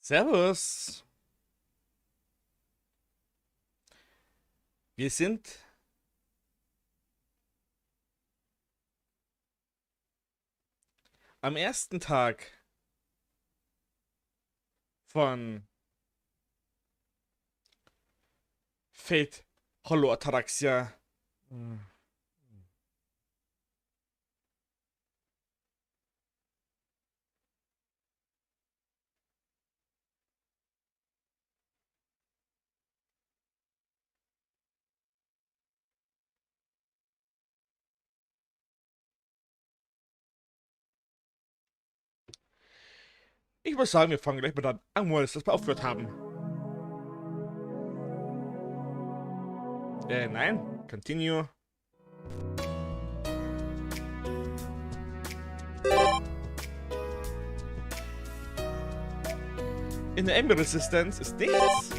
Servus. Wir sind am ersten Tag von Fate Hollow Ataraxia. Ich würde sagen, wir fangen gleich mal an, wo wir das mal aufgehört haben. Nein. Continue. In der Enemy-Resistenz ist nichts.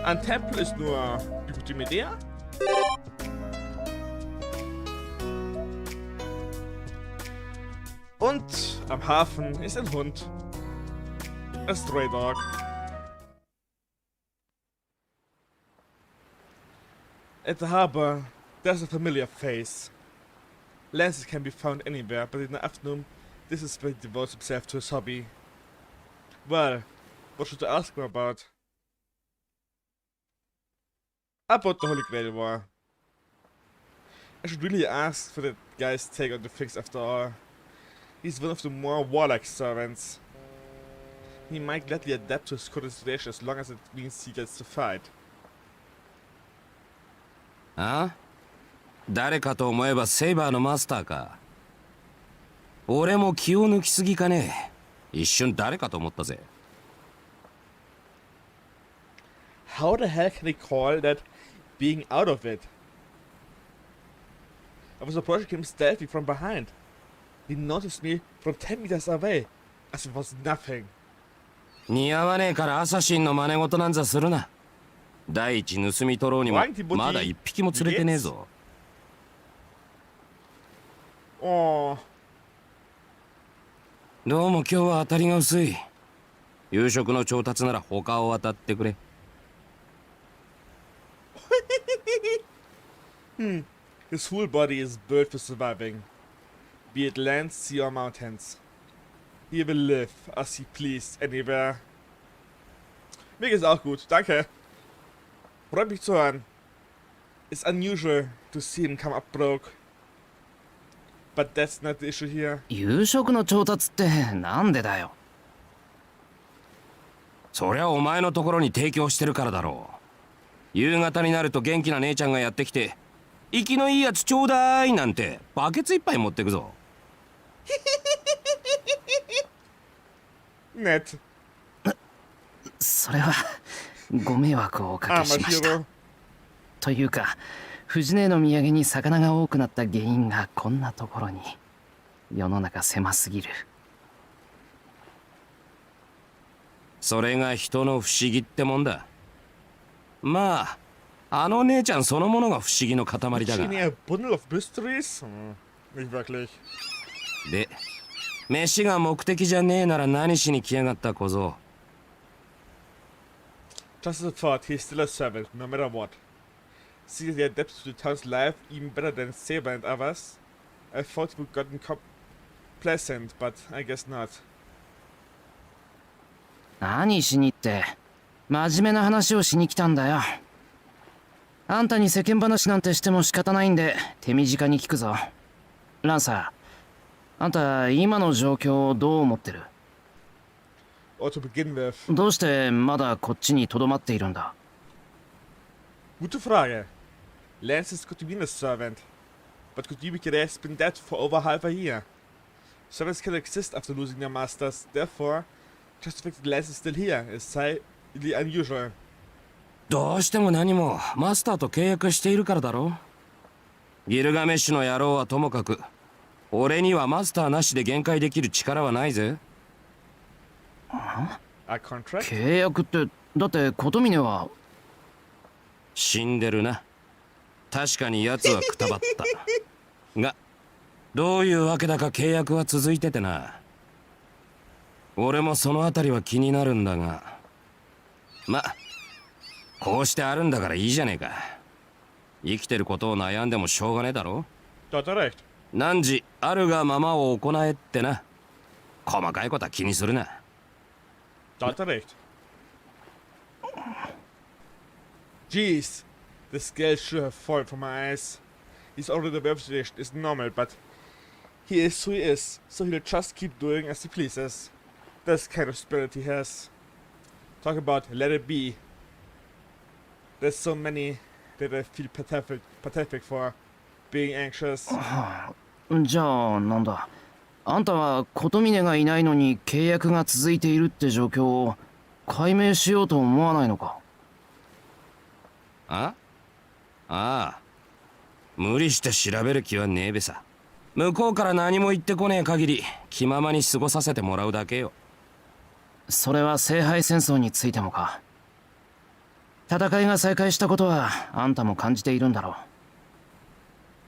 Ein Tempel ist nur die gute Idee. Und am Hafen ist ein Hund. A Stray Dog. At the harbor, there's a familiar face. Lances can be found anywhere, but in the afternoon, this is where he devotes himself to his hobby. Well, what should I ask him about? About the Holy Grail War. I should really ask for that guy's take on the things after all. He's one of the more warlike servants. He might gladly adapt to his current situation as long as it means he gets to fight. あ？誰かと思えばセイバーのマスターか。俺も気を抜きすぎかね。一瞬誰かと思ったぜ。How the hell can they call that being out of it? I was approaching him stealthily from behind. He noticed me from 10 meters away, as it was nothing. 似合わねえからアサシンの真似事なんざするな。第一盗み取ろうにもまだ一匹も連れてねえぞ。Oh. どうも今日は当たりが薄い。夕食の調達なら他を当たってくれ。His whole body is built for surviving, be it land, sea or mountains. He will live as he pleased anywhere. Mir geht's auch gut, danke. Freut mich zu hören. It's unusual to see him come up broke. But that's not the issue here. 夕食の調達ってなんでだよ。そりゃお前のところに提供してるからだろう。夕方になると元気な姉ちゃんがやってきて、生きのいいやつちょうだいなんてバケツ一杯持ってくぞ。Nett. それはご迷惑をおかけしました。というか、藤根の土産に魚が多くなった原因がこんなところに。世の中狭すぎる。それが人の不思議ってもんだ。まあ、あの姉ちゃんそのものが不思議の塊だが。で、飯が目的じゃねえなら何しに来やがった小僧。Just as a thought, he's still a servant, no matter what. See that he adapts to the town's life even better than Saber and others. I thought he would gotten complacent, but I guess not. 何しにって真面目な話をしに来たんだよ。あんたに世間話なんてしても仕方ないんで手短に聞くぞ。ランサー、あんた今の状況をどう思ってる？ Or to begin with. どうしてまだこっちに留まっているんだ？ Gute Frage. Lances could be a servant, but Kojibikere has been dead for over half a year. Servants can exist after losing their masters, therefore, just the fact that Lance is still here is highly unusual. どうしても何もマスターと契約しているからだろう。ギルガメッシュの野郎はともかく、俺にはマスターなしで限界できる力はないぜ。A contract? 契約って、だって琴峰は死んでるな。確かに奴はくたばったが、どういうわけだか契約は続いててな。俺もそのあたりは気になるんだが、ま、こうしてあるんだからいいじゃねえか。生きてることを悩んでもしょうがねえだろ。Da hat er recht. 汝あるがままを行えってな。細かいことは気にするな。Da hat er recht. Jeez, the scales should have fallen from my eyes. He's already the situation is normal, but he is who he is, so he'll just keep doing as he pleases. That's the kind of spirit he has. Talk about let it be. There's so many that I feel pathetic for being anxious. じゃあなんだ、あんたは琴峰がいないのに契約が続いているって状況を解明しようと思わないのか。ああ、無理して調べる気はねえべさ。向こうから何も言ってこねえ限り気ままに過ごさせてもらうだけよ。それは聖杯戦争についてもか。戦いが再開したことはあんたも感じているんだろ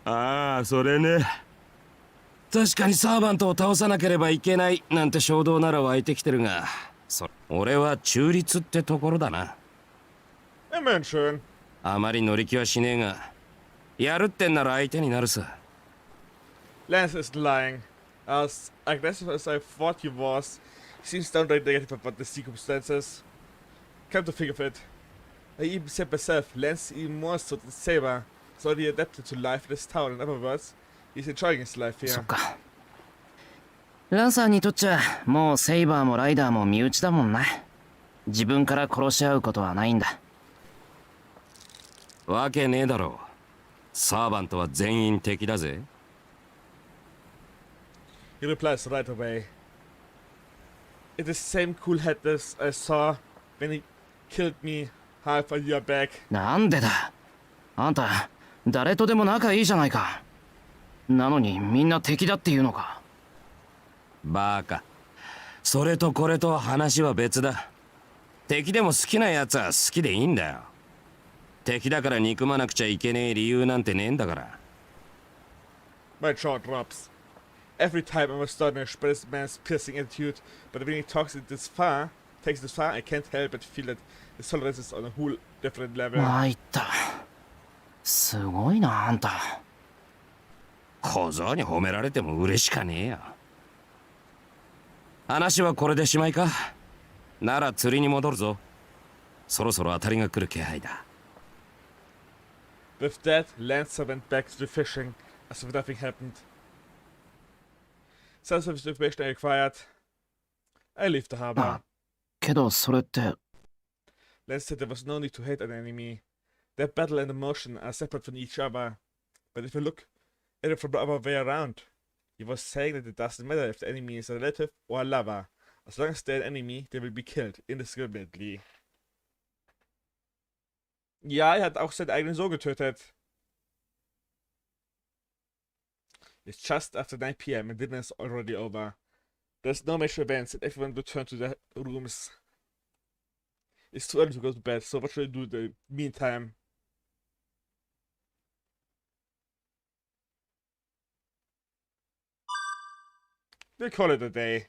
う。ああ、それね。確かにサーバントを倒さなければいけないなんて衝動なら湧いてきてるが、俺は中立ってところだな。Immerhin schön. あまり乗り気はしねえが、やるってんなら相手になるさ。Lance isn't lying. As aggressive as I thought he was, he seems downright negative about the circumstances. Come to think of it, I even said myself, Lance even more so than Saber, so he adapted to life in this town. In other words, he's enjoying his life そ here. っか。ランサーにとっちゃもうセイバーもライダーも身内だもんな。自分から殺し合うことはないんだ。わけねえだろう。サーバントは全員敵だぜ。He replies right away. It is the same cool head as I saw when he killed me half a year back. なんでだ。あんた誰とでも仲いいじゃないか。なのにみんな敵だっていうのか。バカ。それとこれと話は別だ。敵でも好きなやつは好きでいいんだよ。敵だから憎まなくちゃいけねえ理由なんてねえんだから。My jaw drops. Every time I'm astonished by this man's piercing attitude, but when he takes it this far, I can't help but feel that his tolerance is on a whole different level. 参った。すごいなあんた。小僧に褒められても嬉しかねえよ。話はこれでしまいか。なら釣りに戻るぞ。そろそろ当たりが来る気配だ。With that, Lancer went back to the fishing, as if nothing happened. Sense of information I acquired. I leave the harbor. けどそれって。Lance said there was no need to hate an enemy. Their battle and emotion are separate from each other. But if you look at it from the other way around, he was saying that it doesn't matter if the enemy is a relative or a lover. As long as they're an enemy, they will be killed indiscriminately. Ja, er hat auch seinen eigenen Sohn getötet. It's just after 9 p.m. and dinner is already over. There's no major events and everyone returned to their rooms. It's too early to go to bed, so what should I do in the meantime? We'll call it a day.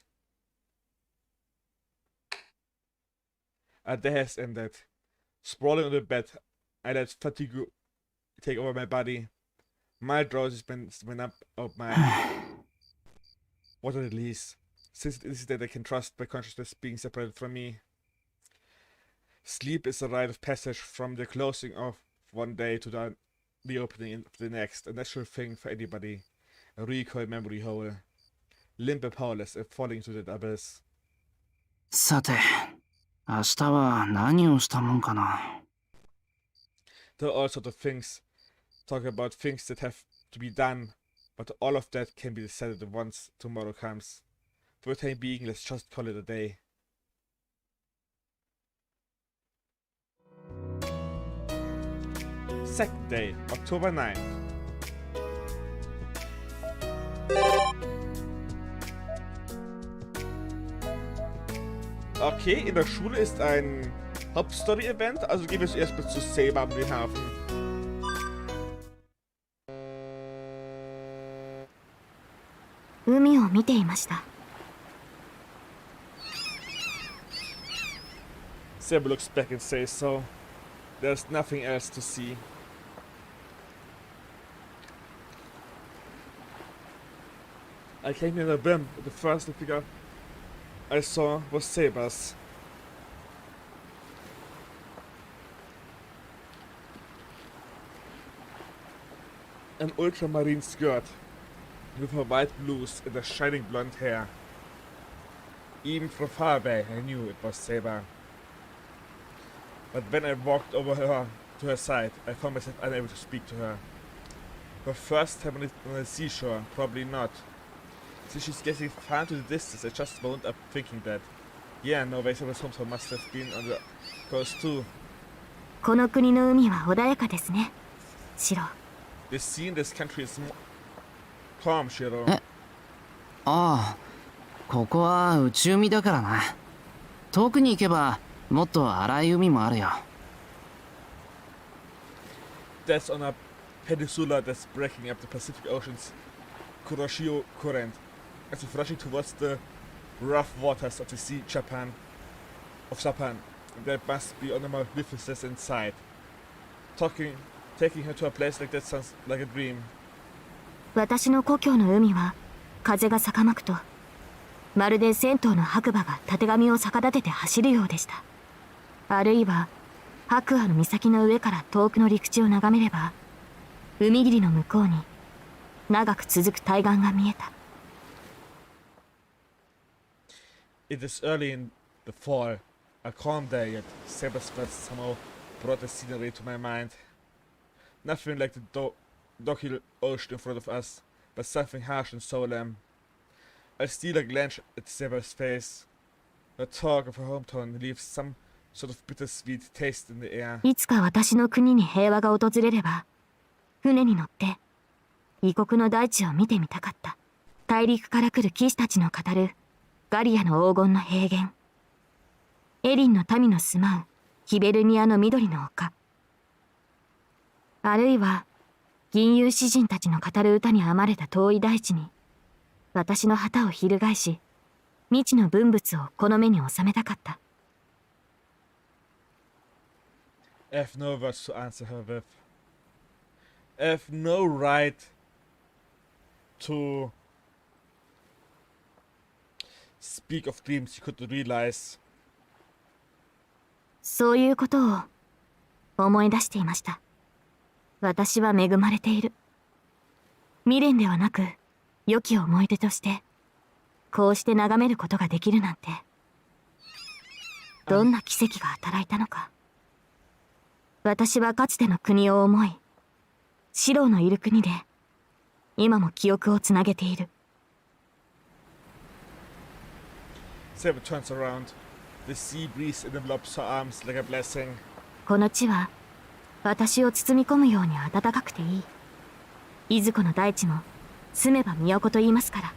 A day has ended. Sprawling on the bed, I let fatigue take over my body. My drowsiness went up my water release. Since it is that I can trust my consciousness being separated from me. Sleep is a rite of passage from the closing of one day to the opening of the next. A natural thing for anybody. A recoil memory hole. Limp and powerless and falling to the abyss. さて、明日は何をしたもんかな。There are all sorts of things. Talk about things that have to be done, but all of that can be decided once tomorrow comes. For the time being, let's just call it a day. Second day, October 9th. Okay, in der Schule ist ein Hauptstory-Event, also gehen wir zuerst mal zu Saber am Hafen. 海を見ていました。Saber looks back and says so. There's nothing else to see. I came near the brim, but the first figure I saw was Saber's. An ultramarine skirt with her white blouse and her shining blonde hair. Even from far away I knew it was Saber. But when I walked over her to her side, I found myself unable to speak to her. Her first time on the seashore, probably not. Since she's getting far into the distance, I just wound up thinking that. Yeah, no way, Saber's hometown must have been on the coast too. この国の海は穏やかですね、シロ。The sea in this country is calm, Shiro. ああ、ここは内海だからな。遠くに行けばもっと荒い海もあるよ。That's on a peninsula that's breaking up the Pacific Ocean's Kuroshio current, as if rushing towards the rough waters of the sea Japan. There must be on a magnificence inside. Taking her to a place like that sounds like a dream. 私の故郷の海は風が逆まくと、まるで銭湯の白馬がたてがみを逆立てて走るようでした。あるいは白亜の岬の上から遠くの陸地を眺めれば、海霧の向こうに長く続く対岸が見えた。It is early in the fall, a calm day, yet Saber's words somehow brought the scenery to my mind. Nothing like the docile ocean in front of us, but something harsh and solemn. I steal a glance at Saber's face. The talk of her hometown leaves some sort of bittersweet taste in the air. いつか私の国に平和が訪れれば、船に乗って異国の大地を見てみたかった。大陸から来る騎士たちの語るガリアの黄金の平原、エリンの民の住まうヒベルニアの緑の丘、あるいは銀融詩人たちの語る歌に編まれた遠い大地に、私の旗を翻し、未知の文物をこの目に収めたかった。I have no words to answer her with. I have no right to speak of dreams you could realize. そういうことを思い出していました。私は恵まれている。未練ではなく、良き思い出として、こうして眺めることができるなんて、どんな奇跡が働いたのか。私はかつての国を思い、シローのいる国で、今も記憶をつなげている。Saber turns around. The sea breeze envelops her arms like a blessing. この地は、私を包み込むように暖かくていい。いずこの大地も住めば都と言いますから。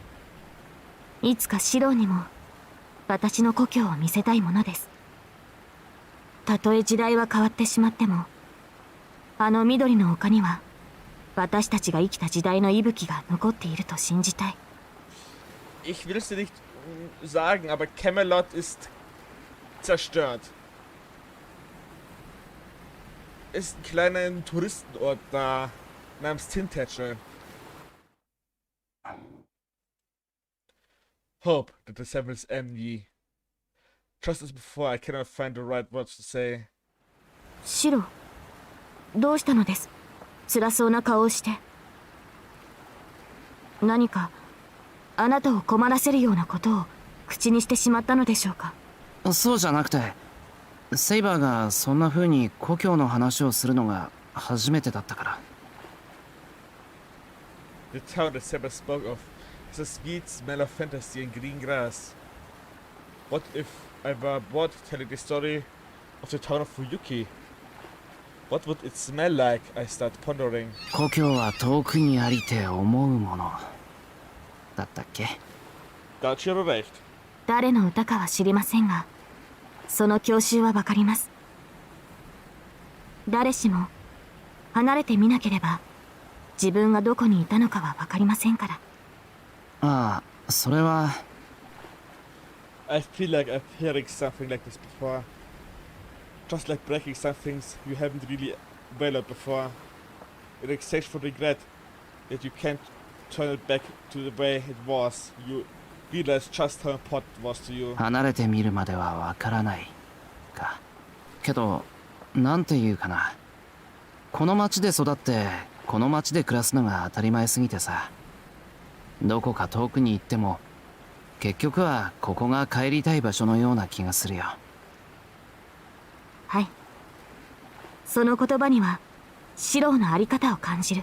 いつかシローにも私の故郷を見せたいものです。たとえ時代は変わってしまっても、あの緑の丘には私たちが生きた時代の息吹が残っていると信じたい。Ich will es dir nicht sagen, aber Camelot ist zerstört. Ist ein kleiner Touristenort da namens Tintätschel. Hope that the sevens end ye. Just as before, I cannot find the right words to say. シロ、どうしたのです？辛そうな顔をして。何かあなたを困らせるようなことを口にしてしまったのでしょうか？そうじゃなくて、セイバーがそんな風に故郷の話をするのが初めてだったから。The town that Saber spoke of has a sweet smell of fantasy and green grass. What if I were bored telling the story of the town of Fuyuki? What would it smell like? I start pondering. 故郷は遠くにありて思うものだったっけ？ Da hat Shiro recht. 誰の歌かは知りませんが、その郷愁はわかります。誰しも離れてみなければ自分がどこにいたのかはわかりませんから。ああ、それは。I feel like I'm hearing something like this before. just like breaking some things you haven't really valued before. In exchange for regret that you can't turn it back to the way it was. You realize just how important it was to you. 離れてみるまではわからないか。けどなんていうかな、この町で育ってこの町で暮らすのが当たり前すぎてさ、どこか遠くに行っても結局はここが帰りたい場所のような気がするよ。はい。その言葉には四郎のあり方を感じる。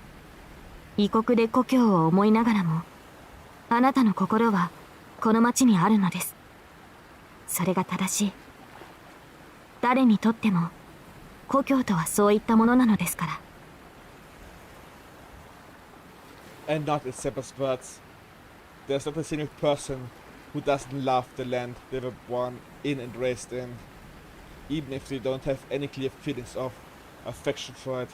異国で故郷を思いながらも、あなたの心はこの町にあるのです。それが正しい。誰にとっても故郷とはそういったものなのですから。 And not in Seba's words. There's not a single person who doesn't love the land they were born in and raised in, even if they don't have any clear feelings of affection for it.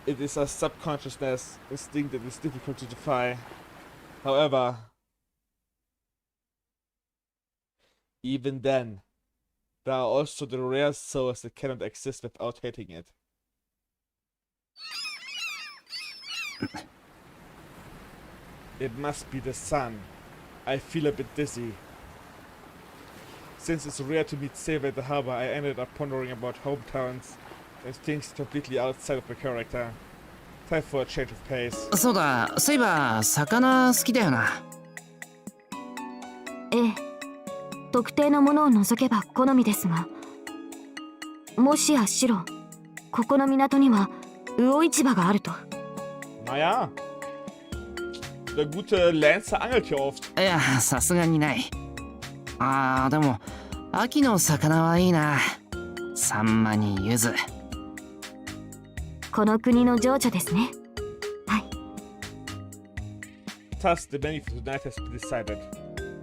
It is a subconsciousness instinct that is difficult to defy. However, even then, there are also the rare souls that cannot exist without hating it. It must be the sun. I feel a bit dizzy. Since it's rare to meet Saber at the harbor, I ended up pondering about hometowns and things completely outside of my character. Time for a change of pace. そうだ、そういえば魚好きだよな。ええ、特定のものを除けば好みですが、もしやシロ、ここの港には魚市場があると。Naja, der gute Lancer angelt hier oft. いや、さすがにない。あー、でも秋の魚はいいな。サンマにユズ。この国の情緒ですね。はい。Thus, the menu for tonight has been decided.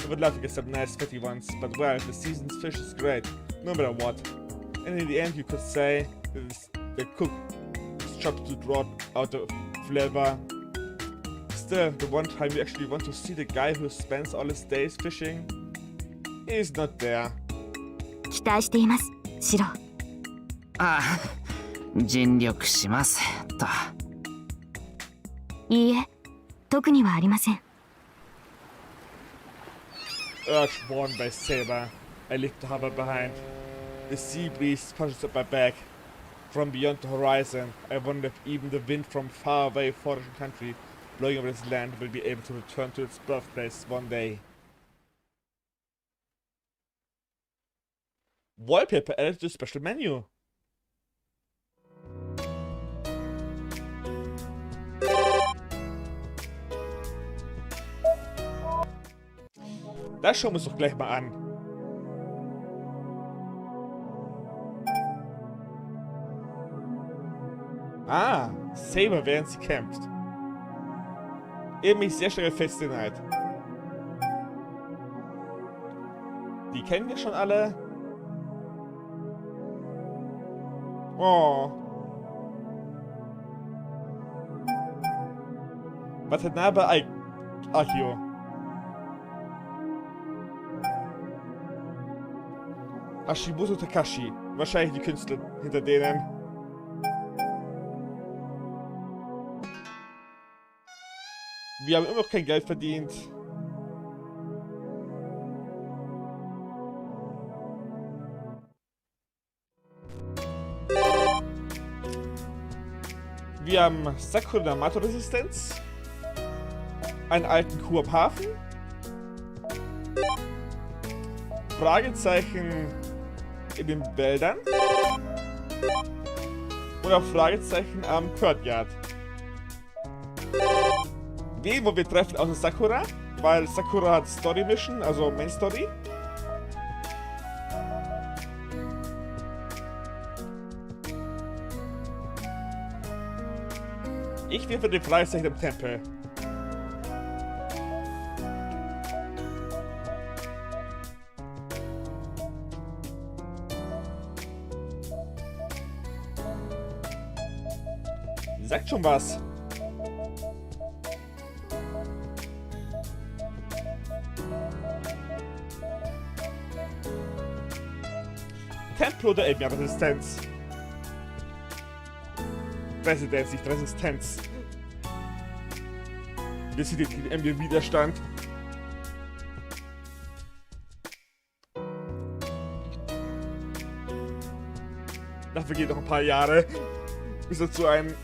I would love to get some nice fatty ones, but well, the season's fish is great, no matter what. And in the end, you could say that the cook is job to draw out the flavor. Still, the one time you actually want to see the guy who spends all his days fishing is not there. 期待しています、シロ。あ、尽力しますと。いいえ、特にはありません。Urged worn by Saber, I leave the harbor behind. The sea breeze pushes up my back. From beyond the horizon, I wonder if even the wind from far away foreign country blowing over this land will be able to return to its birthplace one day. Wallpaper added to the special menu. Das schauen wir uns doch gleich mal an. Ah, Saber, während sie kämpft. Eben mich sehr schnell Festnheit. Die kennen wir schon alle. Oh. Watanabe Akio. Hashimoto Takashi. Wahrscheinlich die Künstler hinter denen. Wir haben immer noch kein Geld verdient. Wir haben Sakura Yamato-Resistenz. Einen alten Kuh am Hafen. Fragezeichen in den Wäldern. Oder Fragezeichen am Courtyard. Wen wollen wir treffen außer Sakura? Weil Sakura hat Story Mission, also Main Story. Ich will für die Fragezeichen im Tempel. Sagt schon was. Tempel oder eben Resistenz? Residenz, nicht Resistenz. Wir sind gegen den Widerstand. Dafür geht noch ein paar Jahre, bis er zu einem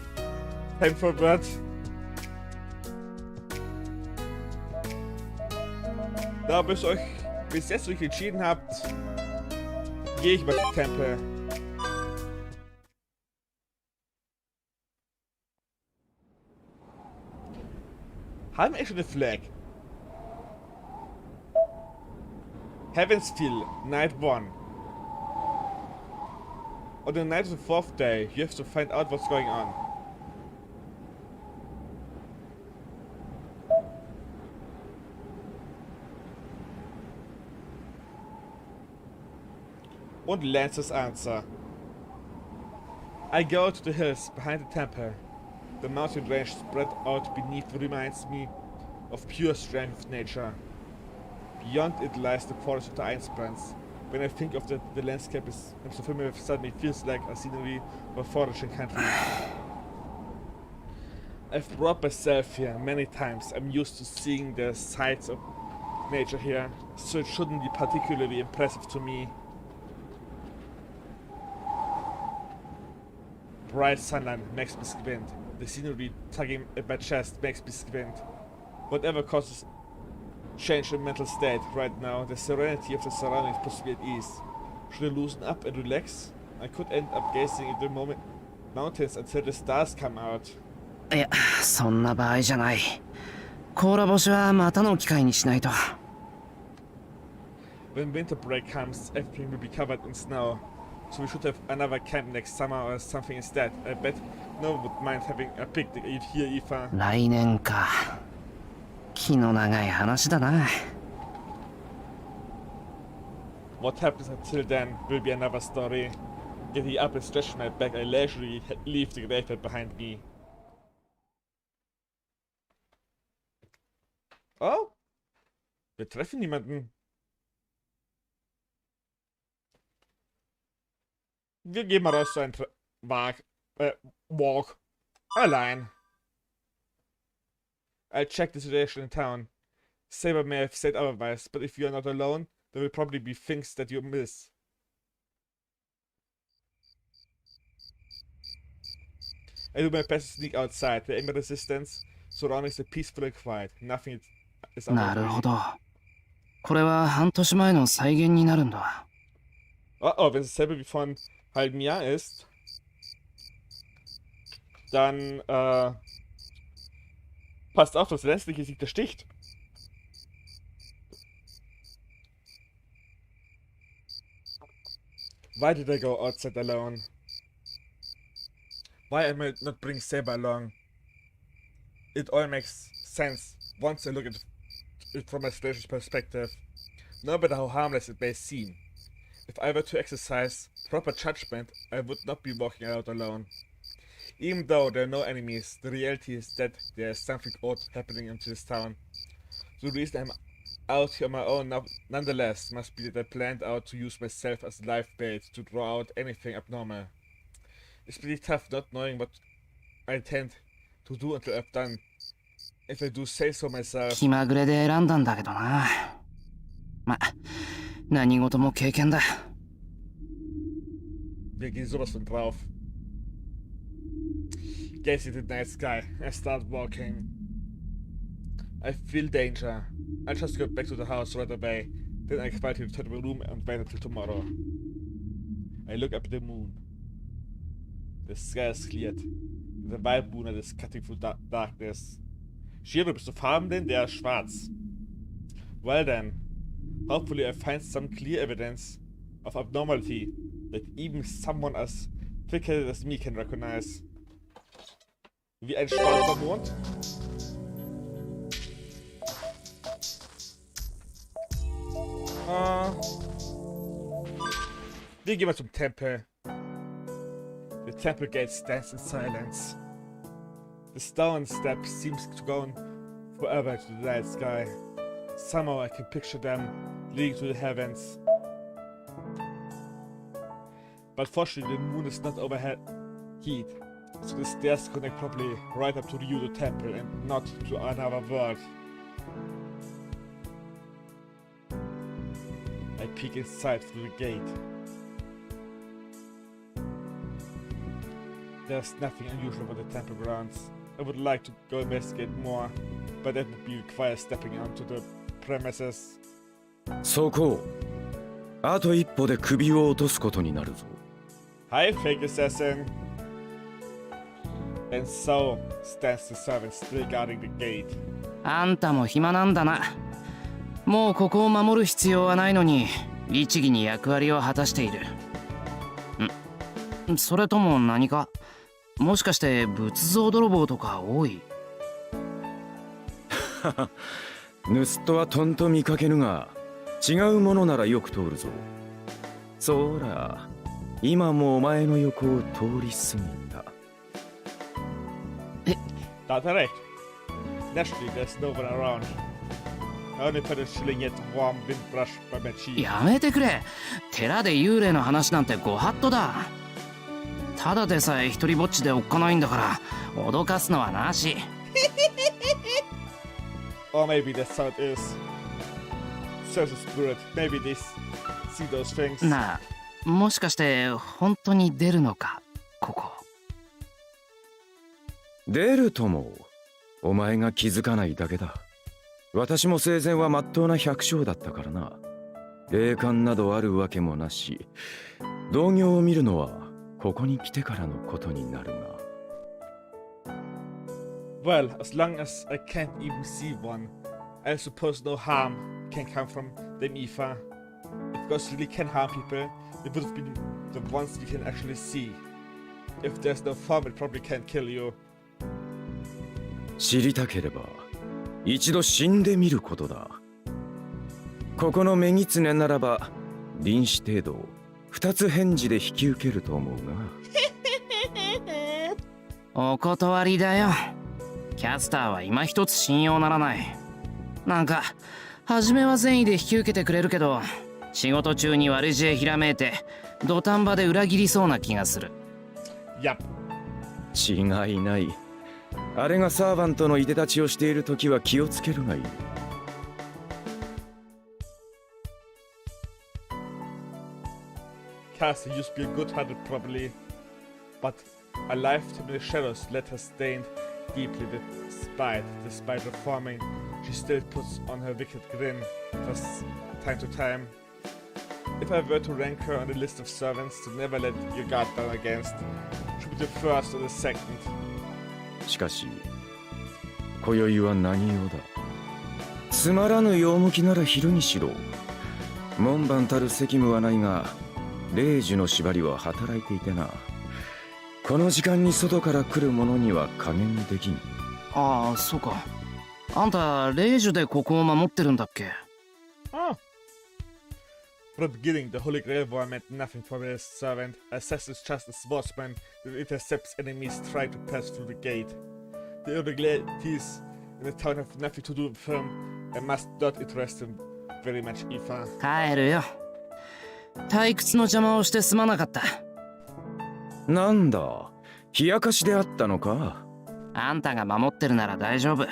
Kämpfer wird. Da bis euch bis jetzt euch entschieden habt, gehe ich mal zum Tempel. Haben wir schon eine Flag? Heaven's Feel, Night 1. On the night of the 4th day, you have to find out what's going on. Und Lance's answer. I go to the hills behind the temple. The mountain range spread out beneath reminds me of pure strength of nature. Beyond it lies the forest of the Einsprings. When I think of the landscape I'm so familiar, suddenly feels like a scenery of a foraging country. I've brought myself here many times. I'm used to seeing the sights of nature here, so it shouldn't be particularly impressive to me. Bright sunlight makes me squint. The scenery tugging at my chest makes me squint. Whatever causes change in mental state right now, the serenity of the surroundings puts me at ease. Should I loosen up and relax? I could end up gazing at the mountains until the stars come out. いや、そんな場合じゃない。甲羅干しはまたの機会にしないと。When winter break comes, everything will be covered in snow. So we should have another camp next summer or something instead. I bet no one would mind having a picnic here, Eva. 来年か。気の長い話だな。What happens until then will be another story. Getting up and stretching my back, I leisurely leave the graveyard behind me. Oh! Wir treffen niemanden. Wir gehen mal raus zu einem Walk. Allein. I'll check the situation in town. Saber may have said otherwise, but if you're not alone, there will probably be things that you miss. I do my best to sneak outside. The aim resistance surroundings are peaceful and quiet. Nothing is out な of るほ reach. ど。これは半年前の再現になるんだ。Oh, wenn es dasselbe wie vor einem halben Jahr ist, dann passt auf, das letztliche Sieg der sticht. Why did I go outside alone? Why am I not bring Saber along? It all makes sense once I look at it from a stranger's perspective, no matter how harmless it may seem. If I were to exercise proper judgment, I would not be walking out alone. Even though there are no enemies, the reality is that there is something odd happening in this town. The reason I'm out here on my own nonetheless must be that I planned out to use myself as live bait to draw out anything abnormal. It's pretty tough not knowing what I intend to do until I've done. If I do say so myself. 気まぐれで選んだんだけどな。ま、何事も経験だ。Wir gehen sowas von drauf. Gaze at the night sky. I start walking. I feel danger. I just got back to the house right away. Then I quietly return to my room and wait until tomorrow. I look up at the moon. The sky is cleared. The white moonlight is cutting through darkness. Shiro, bist du farbenblind? Der ist schwarz. Well then, hopefully I find some clear evidence of abnormality that even someone as thick-headed as me can recognize. Wie ein schwarzer Mond. Wir gehen mal zum Tempel. The temple gate stands in silence. The stone step seems to go on forever to the night sky. Somehow I can picture them leading to the heavens. But fortunately the moon is not overhead heat, so the stairs connect probably right up to the Yudo temple and not to another world. I peek inside through the gate. There's nothing unusual about the temple grounds. I would like to go investigate more, but that would require stepping onto the premises. そこあと一歩で首を落とすことになるぞ。 Hi, fake assassin! And so stands the servant still guarding the gate. あんたも暇なんだな。もうここを守る必要はないのに律儀に役割を果たしている。それとも何か、もしかして仏像泥棒とか多い？盗人はとんと見かけぬが、違うものならよく通るぞ。そら、今もお前の横を通り過ぎた。That's right. Naturally, there's no one around. I only felt a chilling yet warm wind brush by my cheek. やめてくれ。寺で幽霊の話なんてご法度だ。ただでさえ一人ぼっちでおっかないんだから脅かすのはなし。Or maybe that's how it is. Such a spirit. Maybe they see those things. なあ、もしかして本当に出るのか、ここ。出るとも、お前が気づかないだけだ。私も生前は真っ当な百姓だったからな。霊感などあるわけもなし、同業を見るのはここに来てからのことになるが。Well, as long as I can't even see one, I suppose no harm can come from them either. If ghosts really can harm people, it would have been the ones you can actually see. If there's no form, it probably can't kill you. 知りたければ一度死んでみることだ。ここの女狐ならば臨死程度二つ返事で引き受けると思うお断りだよ。キャスターは今一つ信用ならない。なんか初めは善意で引き受けてくれるけど、仕事中に悪知恵ひらめいて土壇場で裏切りそうな気がする。Yup. が。違いない。あれがサーバントのいでたちをしているときは気をつけるがいい。Cassie used to be a good-hearted probably, but a lifetime in the shadows left her stained deeply despite reforming. She still puts on her wicked grin from time to time. If I were to rank her on the list of servants to never let your guard down against, she would be the first or the second. しかし今宵は何用だ。つまらぬ用向きなら昼にしろ。門番たる責務はないが、霊樹の縛りは働いていてな。この時間に外から来る者には加減できん。ああ、そうか。あんた霊樹でここを守ってるんだっけ？ Oh. From the beginning, the Holy Grail War meant nothing for the servant. Assassin is just a swordsman that intercepts enemies trying to pass through the gate. The irregularities in the town have nothing to do with him and must not interest him very much either. 帰るよ。退屈の邪魔をしてすまなかった。なんだ、冷やかしであったのか。あんたが守ってるなら大丈夫。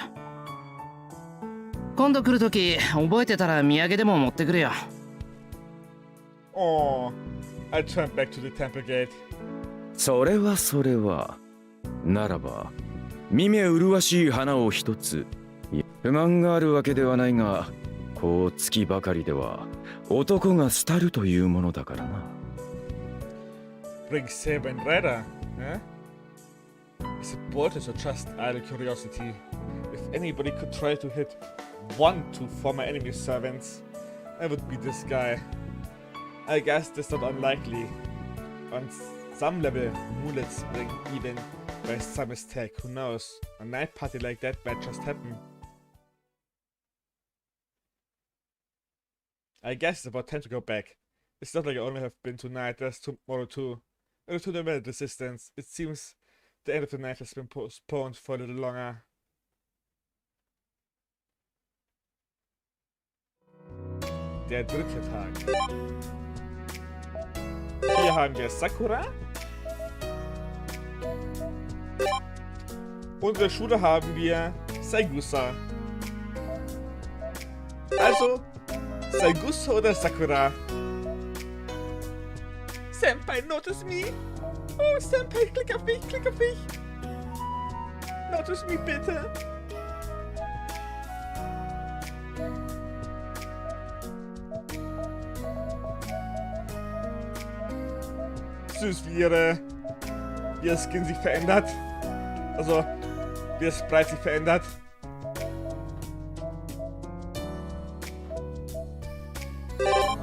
今度来るとき覚えてたら土産でも持ってくるよ。Oh, I turned back to the temple gate. それは。ならば、見目麗しい花を一つ。不満があるわけではないが、こう月ばかりでは男が廃るというものだからな。Bring saber and rider, huh? Is it boldness or just idle curiosity? If anybody could try to hit 1-2 former enemy servants, I would be this guy. I guess that's not unlikely. On some level, mulets bring even by some mistake, who knows? A night party like that might just happen. I guess it's about time to go back. It's not like I only have been tonight, there's tomorrow too. And to the minute resistance, it seems the end of the night has been postponed for a little longer. Der dritte Tag. Hier haben wir Sakura. Und in der Schule haben wir Saigusa. Also, Saigusa oder Sakura? Senpai, notice me. Oh, Senpai, klick auf mich, klick auf mich. Notice me, bitte. Süß, wie ihr Skin sich verändert. Also, wie das Sprite sich verändert.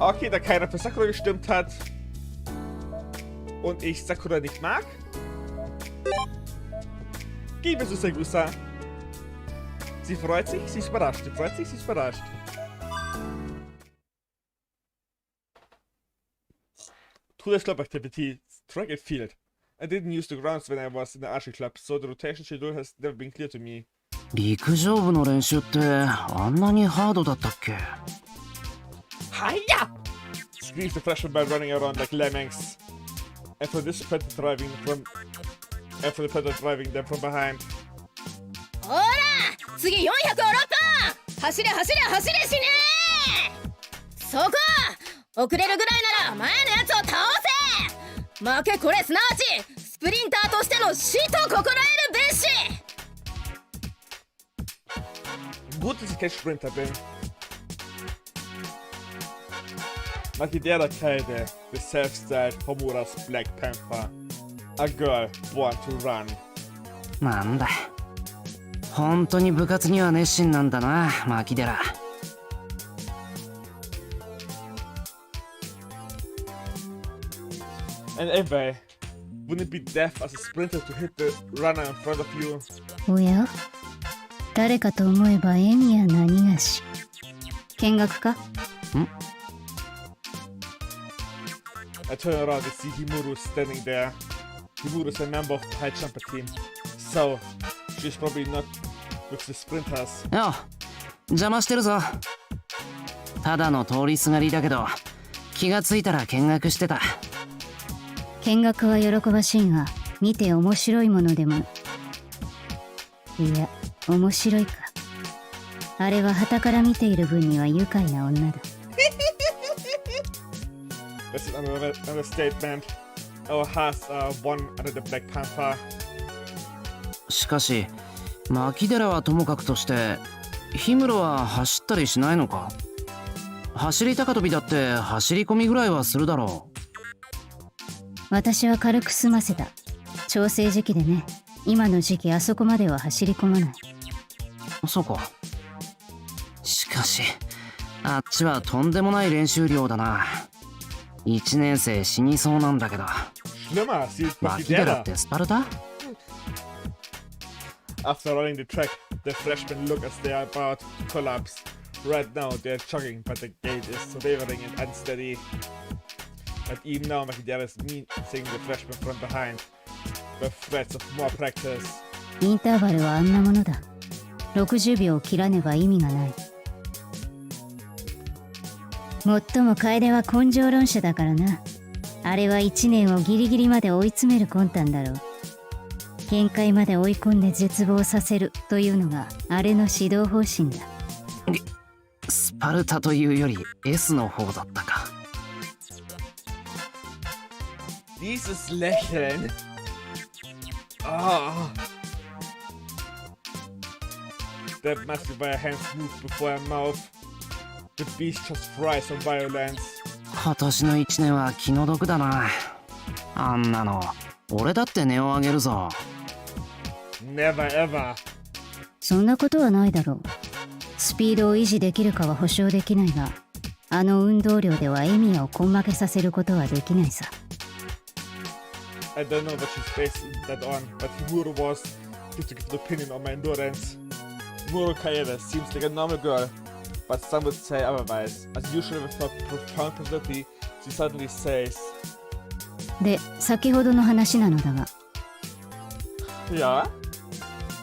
Okay, da keiner für Sakura gestimmt hat. Und ich Sakura nicht mag. Gehen wir zu Saigusa. Sie freut sich, sie ist überrascht. Sie freut sich, sie ist überrascht. To the club activity, track it field. I didn't use the grounds when I was in the archery club, so the rotation schedule has never been clear to me. 陸上部の練習ってあんなにハードだったっけ？ Hiya! Screams the freshman by running around like lemmings. And for this predator driving them from behind. ほら次400を6分走れ走れ走れしねえそこ遅れるぐらいなら前のやつを倒せ負けこれすなわちスプリンターとしての死と心得るべし Gut, dass ich kein Sprinter bin. Makidera Kaede, the self-styled Homuras Black Panther. A girl born to run. なんだ。本当に部活には熱心なんだな、牧寺。And anyway, wouldn't it be death as a sprinter to hit the runner in front of you? おや誰かと思えばエミや何がし見学か I turn around and see Himuru standing there. Himuru is a member of the high jumper team. So, she's probably not with the sprinters. よ、邪魔してるぞ。ただの通りすがりだけど、気がついたら見学してた。見学は喜ばしいが見て面白いものでもいや面白いかあれは傍から見ている分には愉快な女だ That's an understatement. Our hearts are one under the Black Panther. しかし、牧寺はともかくとして、氷室は走ったりしないのか？走り高跳びだって走り込みぐらいはするだろう。私は軽く済ませた調整時期でね今の時期あそこまでは走り込まないそうか。しかしあっちはとんでもない練習量だな。1年生死にそうなんだけど。 Schlimmer, sie ist 牧寺っ Makidera. てスパルタ？ After running the track, the freshmen look as they are about to collapse. Right now, they're jogging, but the gait is wavering and unsteady. But even now, Makidera is meeting the freshmen from behind, with threats of more practice. インターバルはあんなものだ60秒を切らねば意味がないもっとも楓は根性論者だからなあれは1年をギリギリまで追い詰める魂胆だろう限界まで追い込んで絶望させるというのがあれの指導方針だスパルタというより S の方だったか。Dieses Lächeln. Oh. That must be why her hands move before her mouth. The beast just thrives on violence. 今年の1年は気の毒だな。あんなの俺だって音を上げるぞ。Never ever. そんなことはないだろうスピードを維持できるかは保証できないがあの運動量ではエミヤを根負けさせることはできないさ I don't know what she's basing that on, but Himuro was just to give an opinion on my endurance. Himuro Kaede seems like a normal girl, but some would say otherwise. As usual with her profound personality, she suddenly says, で先ほどの話なのだが Ja?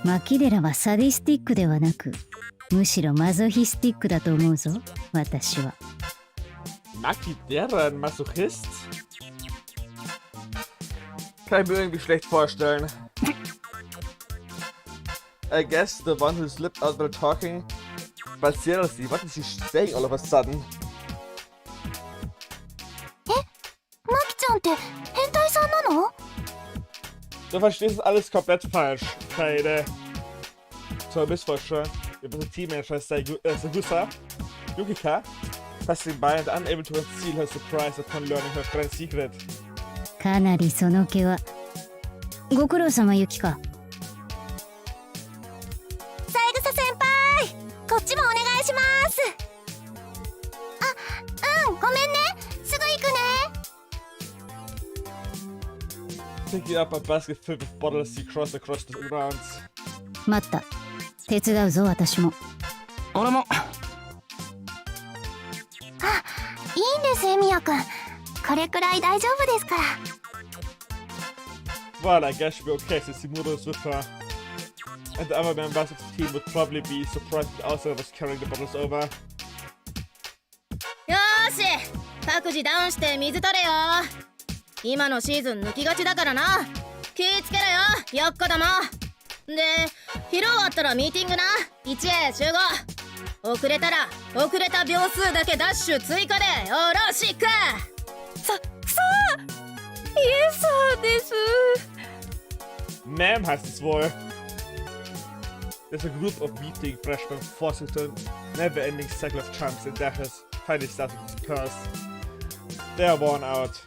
マキデラはサディスティックではなくむしろマゾヒスティックだと思うぞ私は Makidera, ein Masochist? kann ich mir irgendwie schlecht vorstellen. I guess the one who slipped out while talking. But seriously, what is he saying all of a sudden? マキちゃんって変態さんなの？ Du verstehst das alles komplett falsch. Keine zur Missverständnis. Wir müssen Teammanager Sagusa, Yukika, passing by and unable to conceal her surprise upon learning her friend's secret. かなりその気は。ご苦労様ユキか。三枝先輩、こっちもお願いします。あ、ごめんね。すぐ行くね。 Picking up a basket filled with bottles, he crossed across the grounds. 待った。手伝うぞ私も。俺も。いいんですエミヤくん。これくらい大丈夫ですから。 Well, I guess she'll be okay since Himuro is with her. And the other members of the team would probably be surprised if the outsider was carrying the bottles over. よーし、各自ダウンして水取れよ。今のシーズン抜きがちだからな。気ぃつけろよ、よっこども。で、昼終わったらミーティングな。1へ集合。遅れたら遅れた秒数だけダッシュ追加でよろしく。さあ、イエスです。 Ma'am heißt es wohl. There's a group of meeting freshmen forcing to a never-ending cycle of jumps and dashes, finally starting to disperse. They are worn out.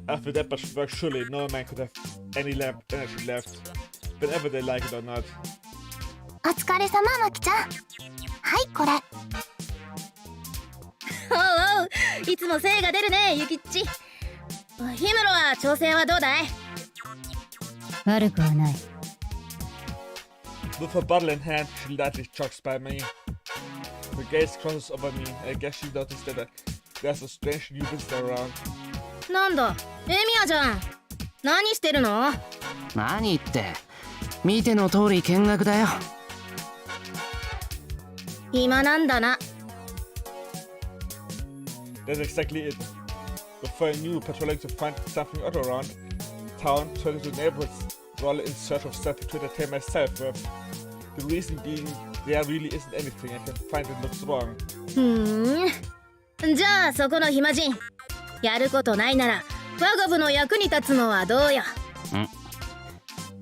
After that much work, surely no man could have any energy left, whenever they like it or not. お疲れ様マキちゃん。はいこれ。おうおう、いつも精が出るねユキッチ。氷室は調整はどうだい？悪くはない。 With her bottle in hand, she lightly jogs by me. Her gaze crosses over me. I guess she noticed that there's a strange new visitor around. なんだ、エミヤじゃん。何してるの？何言って。見ての通り見学だよ。暇なんだな。 That's exactly it. Before I knew, patrolling to find something odd around town, turning to neighborhoods, all in search of something to entertain myself with. The reason being, there really isn't anything I can find that looks wrong. じゃあそこの暇人、やることないなら我が部の役に立つのはどうよ。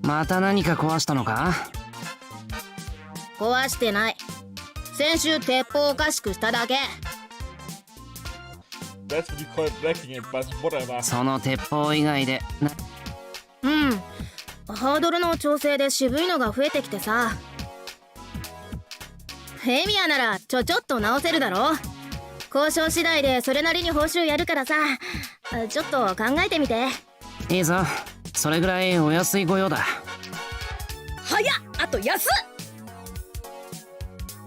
また何か壊したのか？壊してない。先週鉄砲おかしくしただけ。 That's what you call breaking it, but whatever. その鉄砲以外でハードルの調整で渋いのが増えてきてさ。エミヤならちょっと直せるだろ。交渉次第でそれなりに報酬やるからさ。ちょっと考えてみて。いいぞ。それぐらいお安い御用だ。早っ、あと安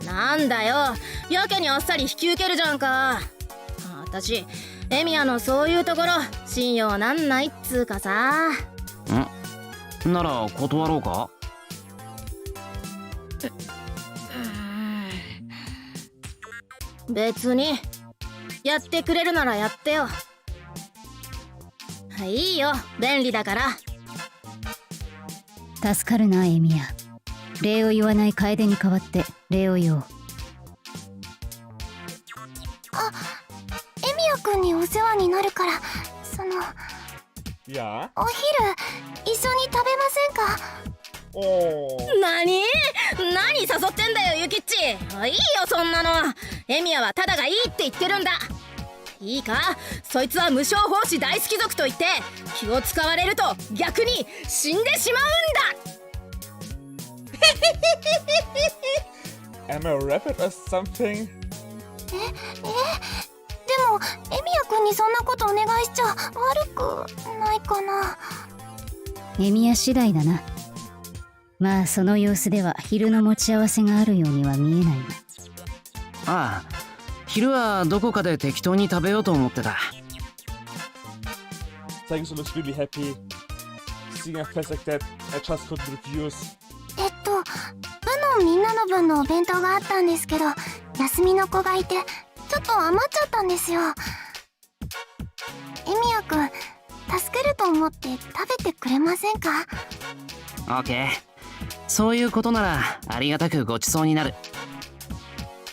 っ。なんだよ、やけにあっさり引き受けるじゃんか。私エミヤのそういうところ信用なんないっつうかさ。なら断ろうか？別にやってくれるならやってよ。いいよ、便利だから。助かるなエミヤ。礼を言わない楓に代わって礼を言おう。エミヤくんにお世話になるから、Ja? お昼一緒に食べませんか？ Oh. 何誘ってんだよユキッチ。いいよそんなの。エミヤはただがいいって言ってるんだ。いいか、そいつは無償奉仕大好き族といって気を使われると逆に死んでしまうんだ。Am I a rabbit or something? でもエミヤくんにそんなことお願いしちゃ悪くないかな。エミヤ次第だな。まあその様子では昼の持ち合わせがあるようには見えないが。ああ、昼はどこかで適当に食べようと思ってた。Thanks, I was really happy. Seeing a place like that, I just couldn't refuse. 部のみんなの分のお弁当があったんですけど、休みの子がいてちょっと余っちゃったんですよ。エミヤくん、助けると思って食べてくれませんか？オッケー。そういうことならありがたくご馳走になる。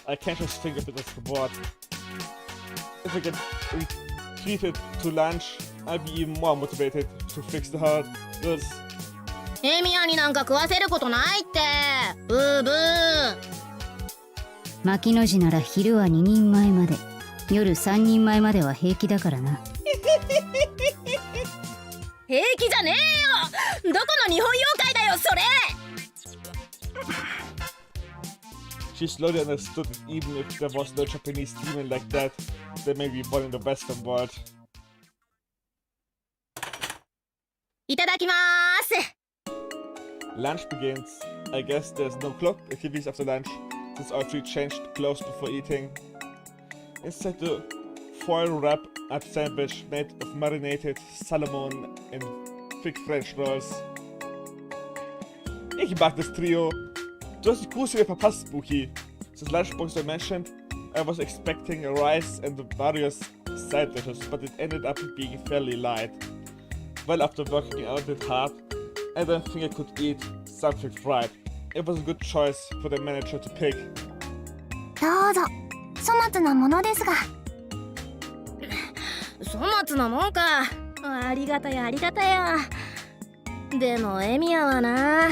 I can't just think of it as reward. If I get treated to lunch, I'll be even more motivated to fix the hurdles. エミヤになんか食わせることないって。ブーブー。牧の字なら昼は2人前まで、夜3人前までは平気だからな。平気じゃねえよ。どこの日本妖怪だよそれ。She slowly understood that even if there was no Japanese demon like that, there may be one in the Western world. いただきまーす。 Lunch begins. I guess there's no clock activities after lunch, since all three changed clothes before eating. Inside the foil wrap are sandwich made of marinated salmon and thick French rolls. Ich mag das Trio. Du hast die Gruße verpasst, Spooky. Since lunchbox I mentioned, I was expecting a rice and the various side dishes, but it ended up being fairly light. Well, after working out it hard, I don't think I could eat something fried. It was a good choice for the manager to pick. どうぞ。粗末なものですが。粗末なもんか。ありがたやありがたや。でもエミヤはな、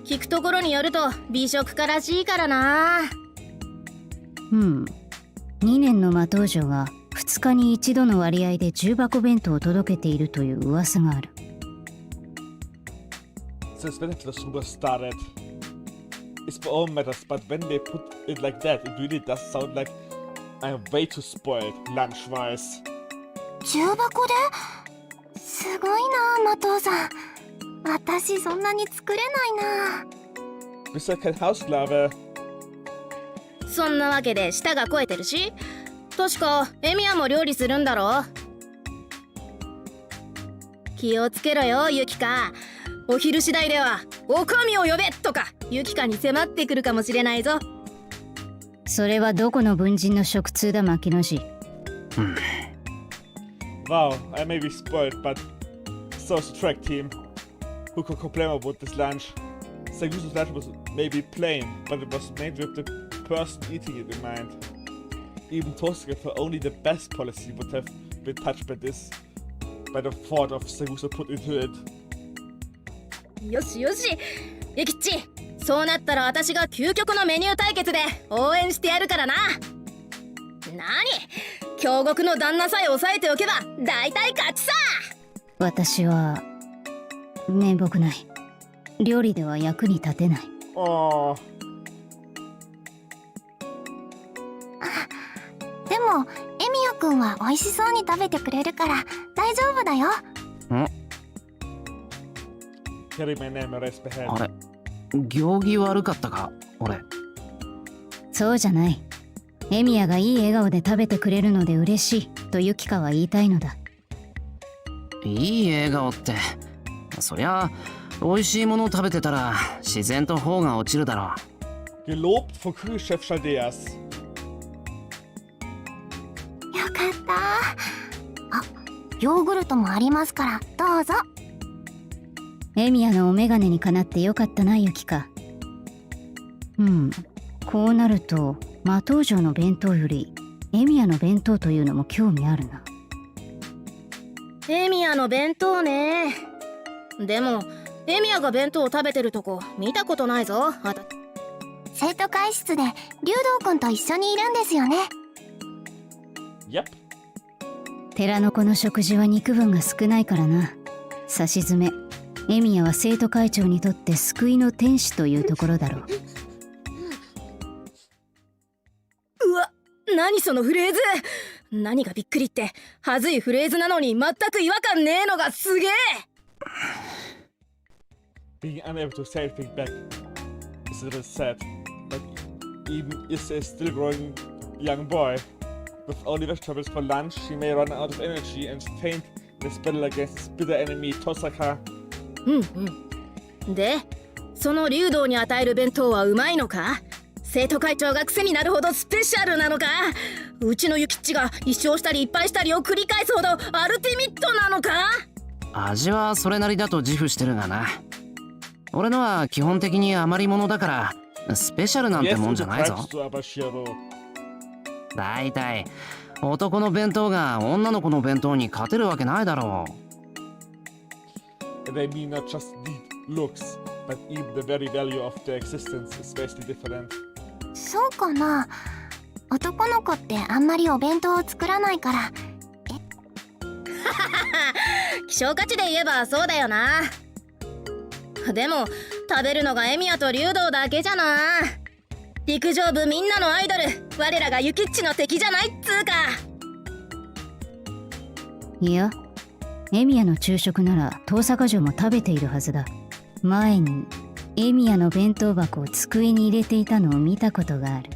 聞くところによると美食家らしいからな。2年の魔道場が2日に1度の割合で重箱弁当を届けているという噂がある。Since when the super started, it's for all matters, but when they put it like that, it really does sound like I'm way too spoiled, lunch-wise. 重箱で？すごいな、マトウさん。私そんなに作れないな。Bist ja kein Hausklave. そんなわけで舌が肥えてるし、確かエミヤも料理するんだろ。気をつけろよユキカ。お昼次第ではお上を呼べとかユキカに迫ってくるかもしれないぞ。それはどこの文人の食通だ、牧野氏。Wow, I may be spoiled, but so's the track team. Who could complain about this lunch? Saguso's lunch was maybe plain, but it was made with the person eating it in mind. Even toasting it for only the best policy would have been touched by this, by the thought of Saguso put into it. よしよし、ユキッチ、そうなったら私が究極のメニュー対決で応援してやるからな。なに、京極の旦那さえ抑えておけば大体勝ちさ。私は面目ない。料理では役に立てない。Oh. でもエミヤくんは美味しそうに食べてくれるから大丈夫だよ。Hearing my name erased my head. あれ、行儀悪かったか俺。そうじゃない。エミヤがいい笑顔で食べてくれるので嬉しいとユキカは言いたいのだ。いい笑顔って、そりゃ美味しいものを食べてたら自然と頬が落ちるだろう。 Gelobt von Küchenchef Chaldeas. よかった。あ、ヨーグルトもありますからどうぞ。エミヤのお眼鏡にかなってよかったな、ユキカ。こうなると魔道場の弁当よりエミヤの弁当というのも興味あるな。エミヤの弁当ね。でもエミヤが弁当を食べてるとこ見たことないぞ。生徒会室で竜道くんと一緒にいるんですよね。Yep. 寺の子の食事は肉分が少ないからな。さしずめ、エミヤは生徒会長にとって救いの天使というところだろう。うわ、何そのフレーズ。何がびっくりって、はずいフレーズなのに全く違和感ねえのがすげえ。Being unable to say anything back is a little sad, but even is a still growing young boy. With only vegetables for lunch, he may run out of energy and faint in his battle against his bitter enemy, Tosaka. で、その竜道に与える弁当はうまいのか？生徒会長が癖になるほどスペシャルなのか？うちのユキッチが一勝したり一敗したりを繰り返すほどアルティミットなのか？味はそれなりだと自負してるがな。俺のは基本的に余り物だからスペシャルなんてもんじゃないぞ。 Jetzt übertreibst du aber, Shiro. だいたい男の弁当が女の子の弁当に勝てるわけないだろう。 They mean not just neat looks, but even the very value of their existence is vastly different. そうかな。男の子ってあんまりお弁当を作らないから。希少価値で言えばそうだよな。でも食べるのがエミヤと竜道だけじゃな。陸上部みんなのアイドル、我らがユキッチの敵じゃないっつうか。いや、エミヤの昼食なら遠坂城も食べているはずだ。前にエミヤの弁当箱を机に入れていたのを見たことがある。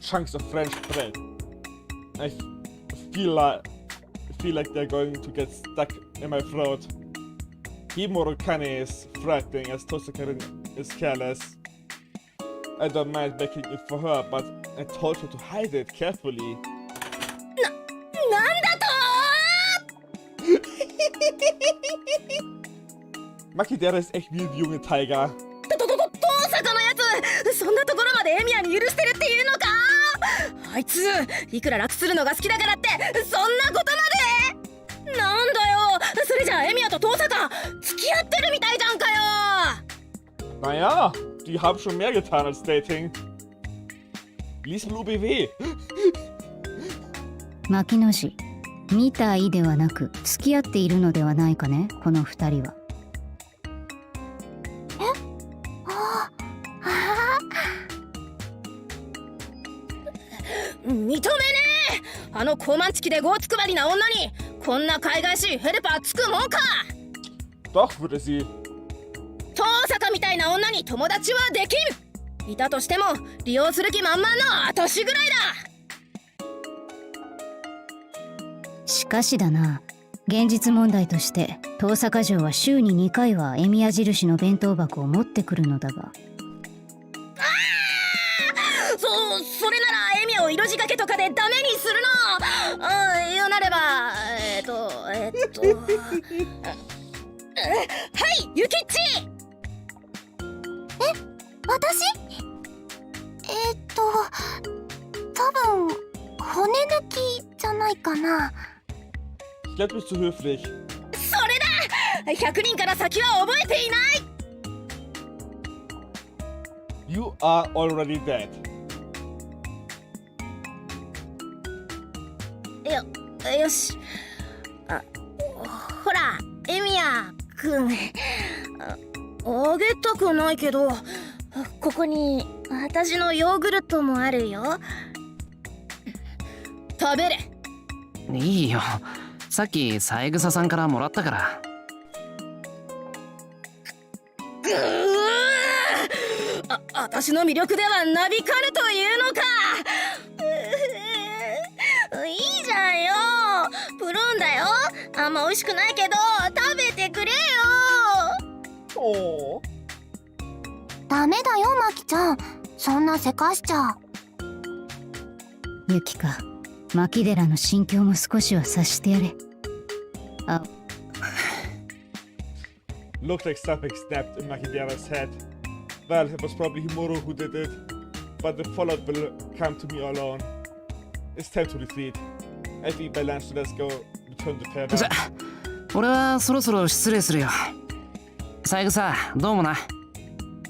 Chunks of French bread. I feel like they're going to get stuck in my throat. Himuro Kane is frightening as Tosakarin is careless. I don't mind making it for her, but I told her to hide it carefully. なんだとMakidera ist echt wie ein Junge Tiger. 遠坂のやつ、そんなところまでエミヤに許してるっていうのか。あいついくら楽するのが好きだからってそんなことまで。なんだよ、それじゃあエミヤと遠坂付き合ってるみたいじゃんかよ。 Naja, die haben schon mehr getan als Dating. Lies mal UBW. 牧野氏、みたいではなく付き合っているのではないかね、この二人は。認めねえ。あの高慢チキでゴーつくばりな女にこんな海外しいヘルパーつくもんか。 Doch, würde sie. 遠坂みたいな女に友達はできん。いたとしても利用する気満々の私ぐらいだ。しかしだな、現実問題として遠坂城は週に2回はエミヤ印の弁当箱を持ってくるのだが。それならエミヤを色仕掛けとかでダメにするの。言うなればはいユキッチ。私？多分骨抜きじゃないかな。Ich glaube, du bist zu höflich. それだ。100人から先は覚えていない。 You are already dead. よし。ほらエミヤくん、あげたくないけどここに私のヨーグルトもあるよ。食べれ。いいよ、さっき三枝さんからもらったから。私の魅力ではなびかぬというのか。いいじゃんよ、プルーンだよ。あんま美味しくないけど食べてくれよ。Oh. ダメだよマキちゃん、そんなせかしちゃ。ユキか、牧寺の心境も少しは察してやれ。Looked like something snapped in Makidera's head. Well, it was probably Himuro who did it, but the fallout will come to me alone. It's time to retreat. I think by lunch, let's go return the fair. じゃ、俺はそろそろ失礼するよ。三枝、どうもな。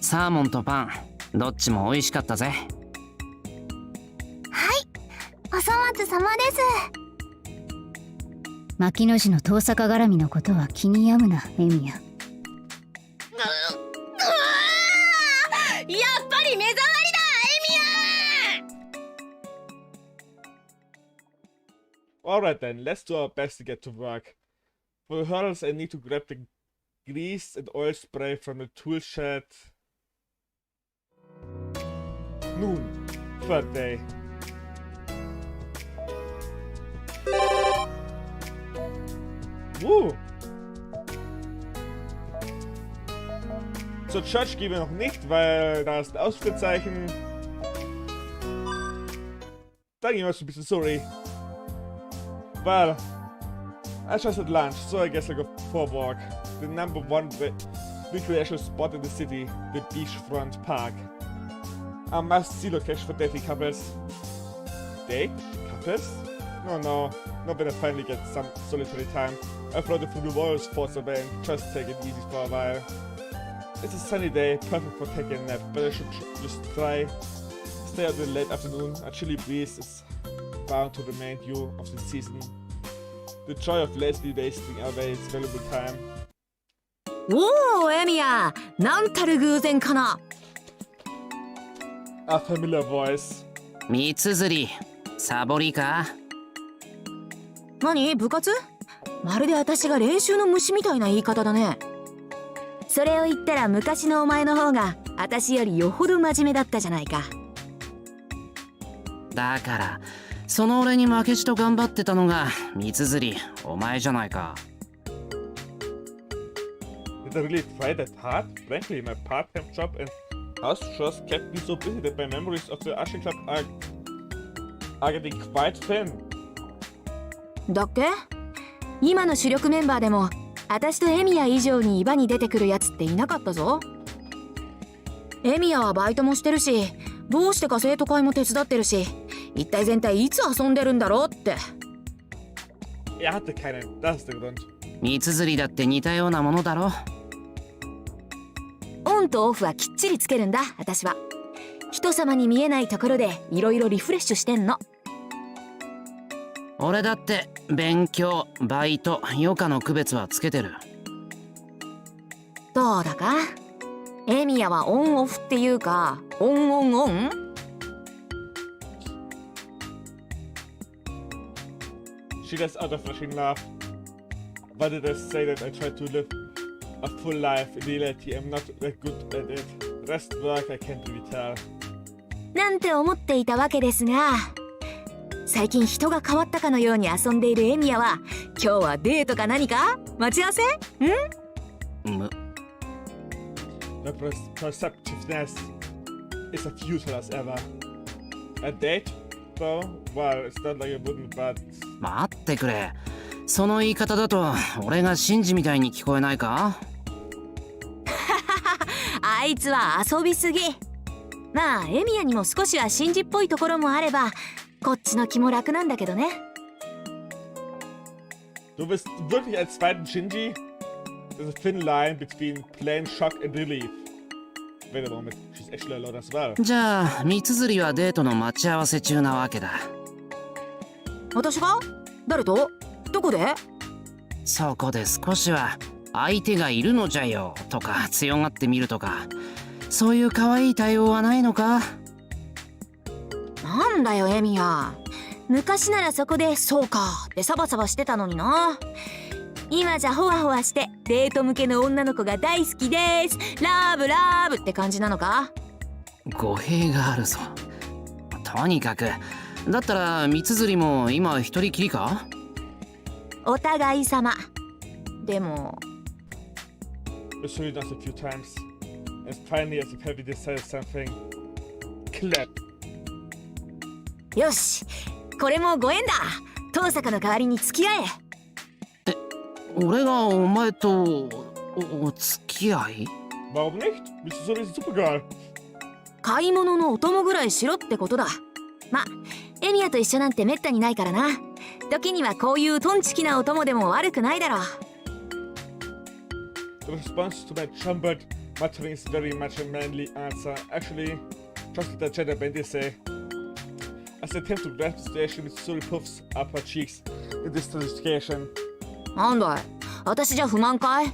サーモンとパン、どっちも美味しかったぜ。お粗末様です。牧野氏の遠坂絡みのことは気に病むな、エミヤ。やっぱり目障りだ、エミヤ。 Alright then, let's do our best to get to work. For the hurdles, I need to grab the grease and oil spray from the tool shed. Nun, third day. Zur Church gehen wir noch nicht, weil da ist ein Ausrufezeichen. Dann gehen wir zu ein bisschen sorry. Weil I just had lunch, so I guess I'll go for a walk. The number one recreational spot in the city, the beachfront park. A must-see location for dating couples. Date? Couples? No. Not when I finally get some solitary time. I floated through the walls for a bit and just take it easy for a while. It's a sunny day, perfect for taking a nap, but I should just try. Stay out in the late afternoon. A chilly breeze is bound to remind you of the season. The joy of lazily wasting away its valuable time. おおエミヤ、なんたる偶然かな。 A familiar voice. 三つ釣りサボりか。何部活？まるで私が練習の虫みたいな言い方だね。それを言ったら昔のお前の方が私よりよほど真面目だったじゃないか。だからその俺に負けじと頑張ってたのが三つ釣りお前じゃないか。 Did I really try that hard? Frankly, my part-time job and house chores kept me so busy that my memories of the Ashen Club are getting quite thin. だっけ？今の主力メンバーでも私とエミヤ以上にイバに出てくるやつっていなかったぞ。エミヤはバイトもしてるし、どうしてか生徒会も手伝ってるし、一体全体いつ遊んでるんだろうって。hatte keinen, das ist der Grund. 三つ釣りだって似たようなものだろ。オンとオフはきっちりつけるんだ私は。人様に見えないところでいろいろリフレッシュしてんの。俺だって勉強バイト余暇の区別はつけてる。どうだかエミヤはオンオフっていうかオンオンオン。 She lets out a flashing laugh. Why did I say that I try to live a full life? In reality, I'm not that good at it. Rest work, I can't really tell. なんて思っていたわけですが、最近人が変わったかのように遊んでいるエミヤは今日はデートか何か待ち合わせ？む My perceptiveness is as futile as ever. A date? Though? Well, it's not like I wouldn't, but... 待ってくれ。その言い方だと俺がシンジみたいに聞こえないか？あいつは遊びすぎ。まあエミヤにも少しはシンジっぽいところもあればこっちの気も楽なんだけどね。 Du bist wirklich als zweiten Shinji? There's a thin line between plain shock and relief. Wait a moment, she's actually allowed as well. じゃあ三つ釣りはデートの待ち合わせ中なわけだ。私が？誰と？どこで？そこで少しは相手がいるのじゃよとか強がってみるとか、そういう可愛い対応はないのか？なんだよエミヤ、昔ならそこでそうかってサバサバしてたのにな。今じゃホワホワしてデート向けの女の子が大好きですラブラブって感じなのか？語弊があるぞ。とにかくだったら三つ釣りも今一人きりか？お互い様。でも We saw it a few times. And finally, as if having decided something. Clap. よし、これもご縁だ。遠坂の代わりに付き合え。俺がお前とお付き合い？ Warum nicht? Bist du so wie Supergirl? 買い物のお供ぐらいしろってことだ。ま、エミヤと一緒なんてめったにないからな。時にはこういうトンチキなお供でも悪くないだろう。 The response to my jumbled muttering is very much a manly answer. Actually, just let the gender bendy say. As I attempt to grasp the situation, Mitsuri puffs up her cheeks in dissatisfaction. なんだい、私じゃ不満かい？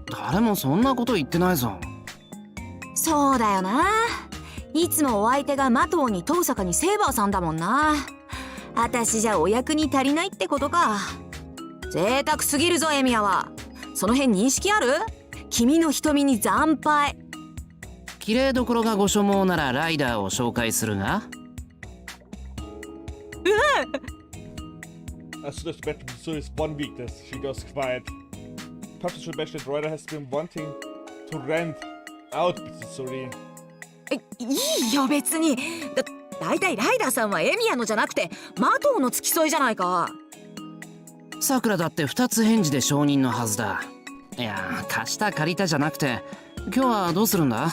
誰もそんなこと言ってないぞ。そうだよな。いつもお相手がマトウに遠坂にセーバーさんだもんな。私じゃお役に足りないってことか。贅沢すぎるぞエミヤは。その辺認識ある？君の瞳に惨敗。綺麗どころがご所望ならライダーを紹介するが。As soon as we met Mitsuri's one weakness, she goes quiet. Perhaps I should mention that Ryder has been wanting to rent out Mitsuri. いいよ別に。だいたいライダーさんはエミヤのじゃなくてマトウの付き添いじゃないか。さくらだって2つ返事で承認のはずだ。いや、貸した借りたじゃなくて、今日はどうするんだ？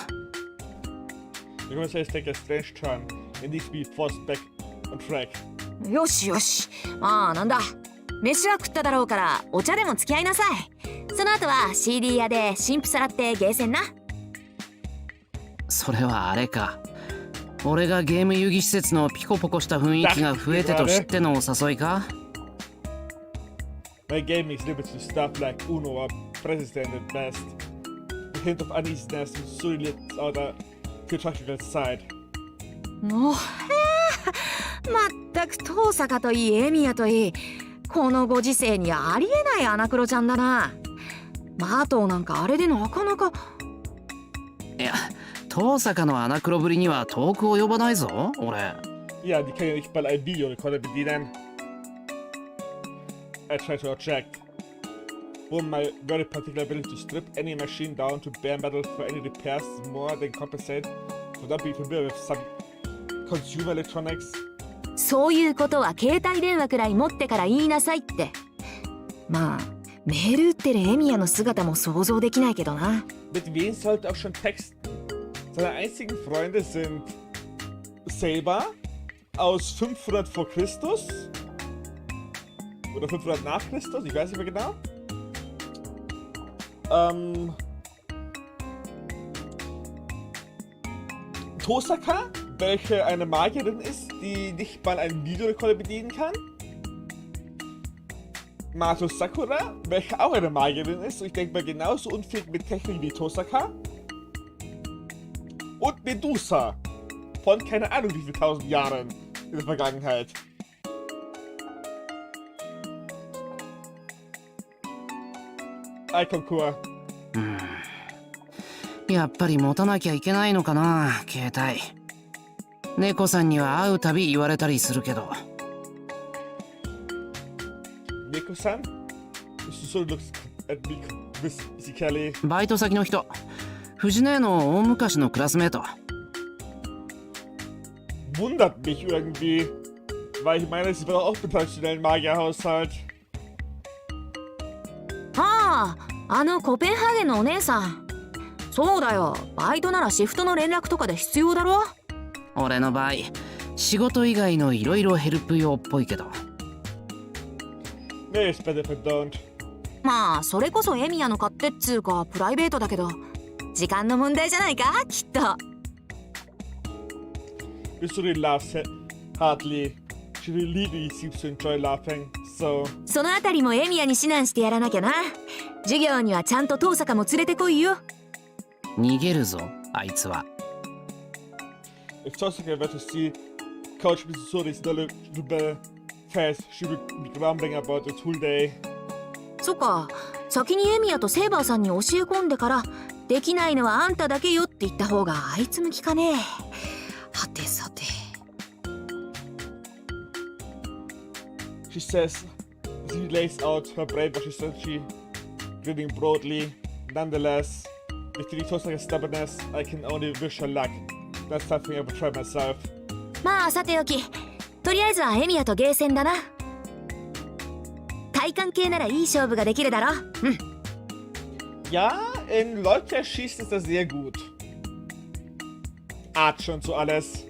The conversation take a strange turn and needs to be forced back on track. よしよし、まあなんだ、飯は食っただろうからお茶でも付き合いなさい。その後は CD 屋で新婦さらってゲーセンな。それはあれか。俺がゲーム遊戯施設のピコポコした雰囲気が増えてと知ってのお誘いか？ My gaming is limited to stuff like Uno or President at best. The hint of uneasiness slowly lets out a theatrical side. もう、まったく遠坂といいエミヤといい、このご時世にありえないアナクロちゃんだな。マートなんかあれでなかなか。いや、遠坂のアナクロぶりには遠く及ばないぞ、俺。Ja, die kann ja nicht mal ein Videorekorder bedienen. I try to object. Won't my very particular ability to strip any machine down to bare metal for any repairs more than compensate for not being familiar with some consumer electronics? そういうことは携帯電話くらい持ってから言いなさいって。まあメール打ってるエミヤの姿も想像できないけどな。Mit wem sollte auch schon texten? Seine einzigen Freunde sind Saber aus 500 vor Christus oder 500 nach Christus, ich weiß nicht mehr genau. Tosaka, welche eine Magierin ist, die nicht mal einen Videorekorder bedienen kann. Mato Sakura, welche auch eine Magierin ist und ich denke mal genauso unfähig mit Technik wie Tosaka. Und Medusa, von keine Ahnung wie viel tausend Jahren in der Vergangenheit. I concur. やっぱり持たなきゃいけないのかな、携帯。猫さんには会うたび言われたりするけど。Neko-san? So looks at me physically. バイト先の人。藤野の大昔のクラスメート。Wundert mich irgendwie, weil ich meine, sie war auch mit einem schnellen Magierhaushalt. ああ、あのコペンハーゲンのお姉さん。そうだよ、バイトならシフトの連絡とかで必要だろ。俺の場合、仕事以外のいろいろヘルプ用っぽいけど。Nee, it's better if I don't. まあそれこそエミヤの勝手っつうかプライベートだけど、時間の問題じゃないか、きっと。Missouri laughs hardly. She really seems to enjoy laughing, so... そのあたりもエミヤに指南してやらなきゃな。授業にはちゃんと遠坂も連れてこいよ。逃げるぞ、あいつは。If Tosaka were to see Coach Missouri's knowledgeable face, she would be grumbling about it whole day. そっか、先にエミヤとセイバーさんに教え込んでから、できないのはあんただけよって言った方があいつ向きかね。はてさて。She says she lays out her brainwashing strategy, grinning broadly. Nonetheless, with Tosaka's stubbornness, I can only wish her luck. That's something I would try myself. まあさておき、とりあえずはエミヤとゲーセンだな。体感系ならいい勝負ができるだろ。うん。Ja, in Leute schießt ist das sehr gut. Archer und so alles.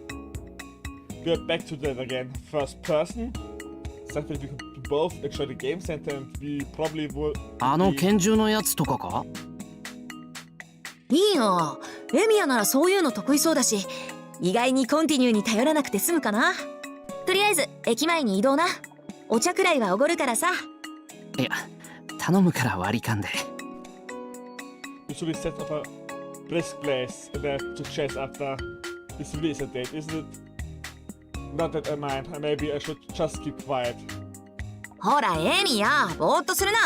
We're back to that again. First person. Something we could both enjoy the game center and we probably will... あの拳銃のやつとかか？いいよ。エミヤならそういうの得意そうだし、意外にコンティニューに頼らなくて済むかな。とりあえず駅前に移動な。お茶くらいはおごるからさ。いや、頼むから割り勘で。You should be set up a brisk place and have to chase after. This really is a date, isn't it? Not that I mind. Maybe I should just keep quiet. ほらエミヤ、ぼーっとするな。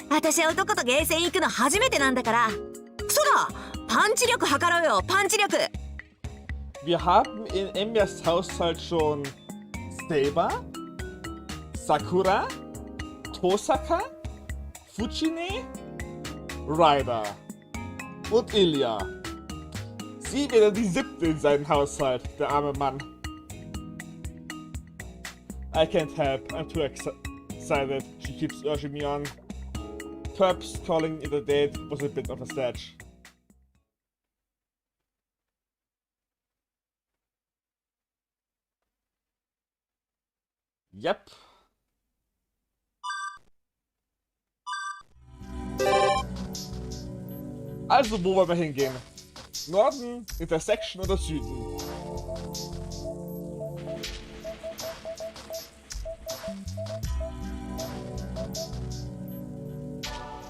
私男とゲーセン行くの初めてなんだから。そうだ、パンチ力測ろうよ、パンチ力。Wir haben in Emias Haushalt schon Saber, Sakura, Tosaka, Fujine, Ryder und Ilya. Sie wäre die 7. in seinem Haushalt, der arme Mann. I can't help, I'm too excited. She keeps urging me on. Perhaps calling it a date was a bit of a stretch. Yep. Also, wo wollen wir hingehen? Norden, Intersection oder Süden?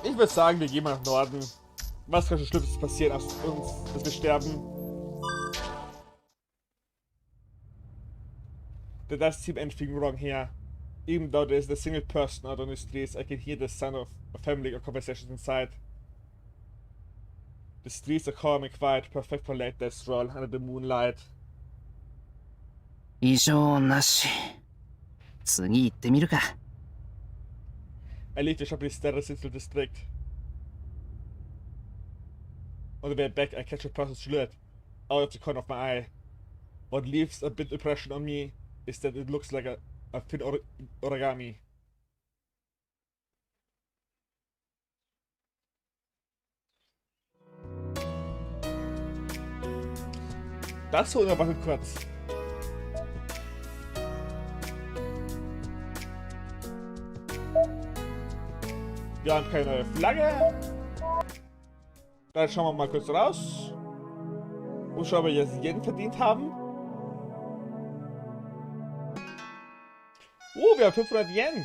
Ich würde sagen, wir gehen mal nach Norden. Was kann schon Schlimmes passieren aus uns, dass wir sterben? That does seem anything wrong here. Even though there is a single person out on the streets, I can hear the sound of a family or conversations inside. The streets are calm and quiet, perfect for late night stroll under the moonlight. 異常なし。次行ってみるか。I leave the shopping central district. On the way back, I catch a person's silhouette out of the corner of my eye. What leaves a bit impression on me is that it looks like a thin origami. Das holen wir mal kurz. Wir haben keine neue Flagge. Dann schauen wir mal kurz raus. Und schauen, ob wir jetzt Yen verdient haben. Oh, wir haben 500 Yen.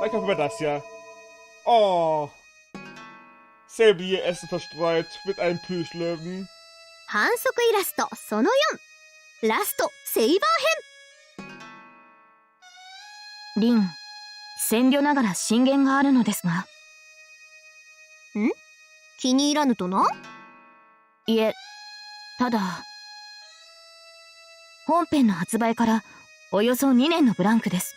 Dann kaufen wir das ja. Oh. Selbe ihr Essen verstreut mit einem Plüschlöwen. 反則イラストその4ラストセイバーリン、遠慮ながら進言があるのですが。編気に入らぬとな。いえ、ただ本編の発売からおよそ2年のブランクです。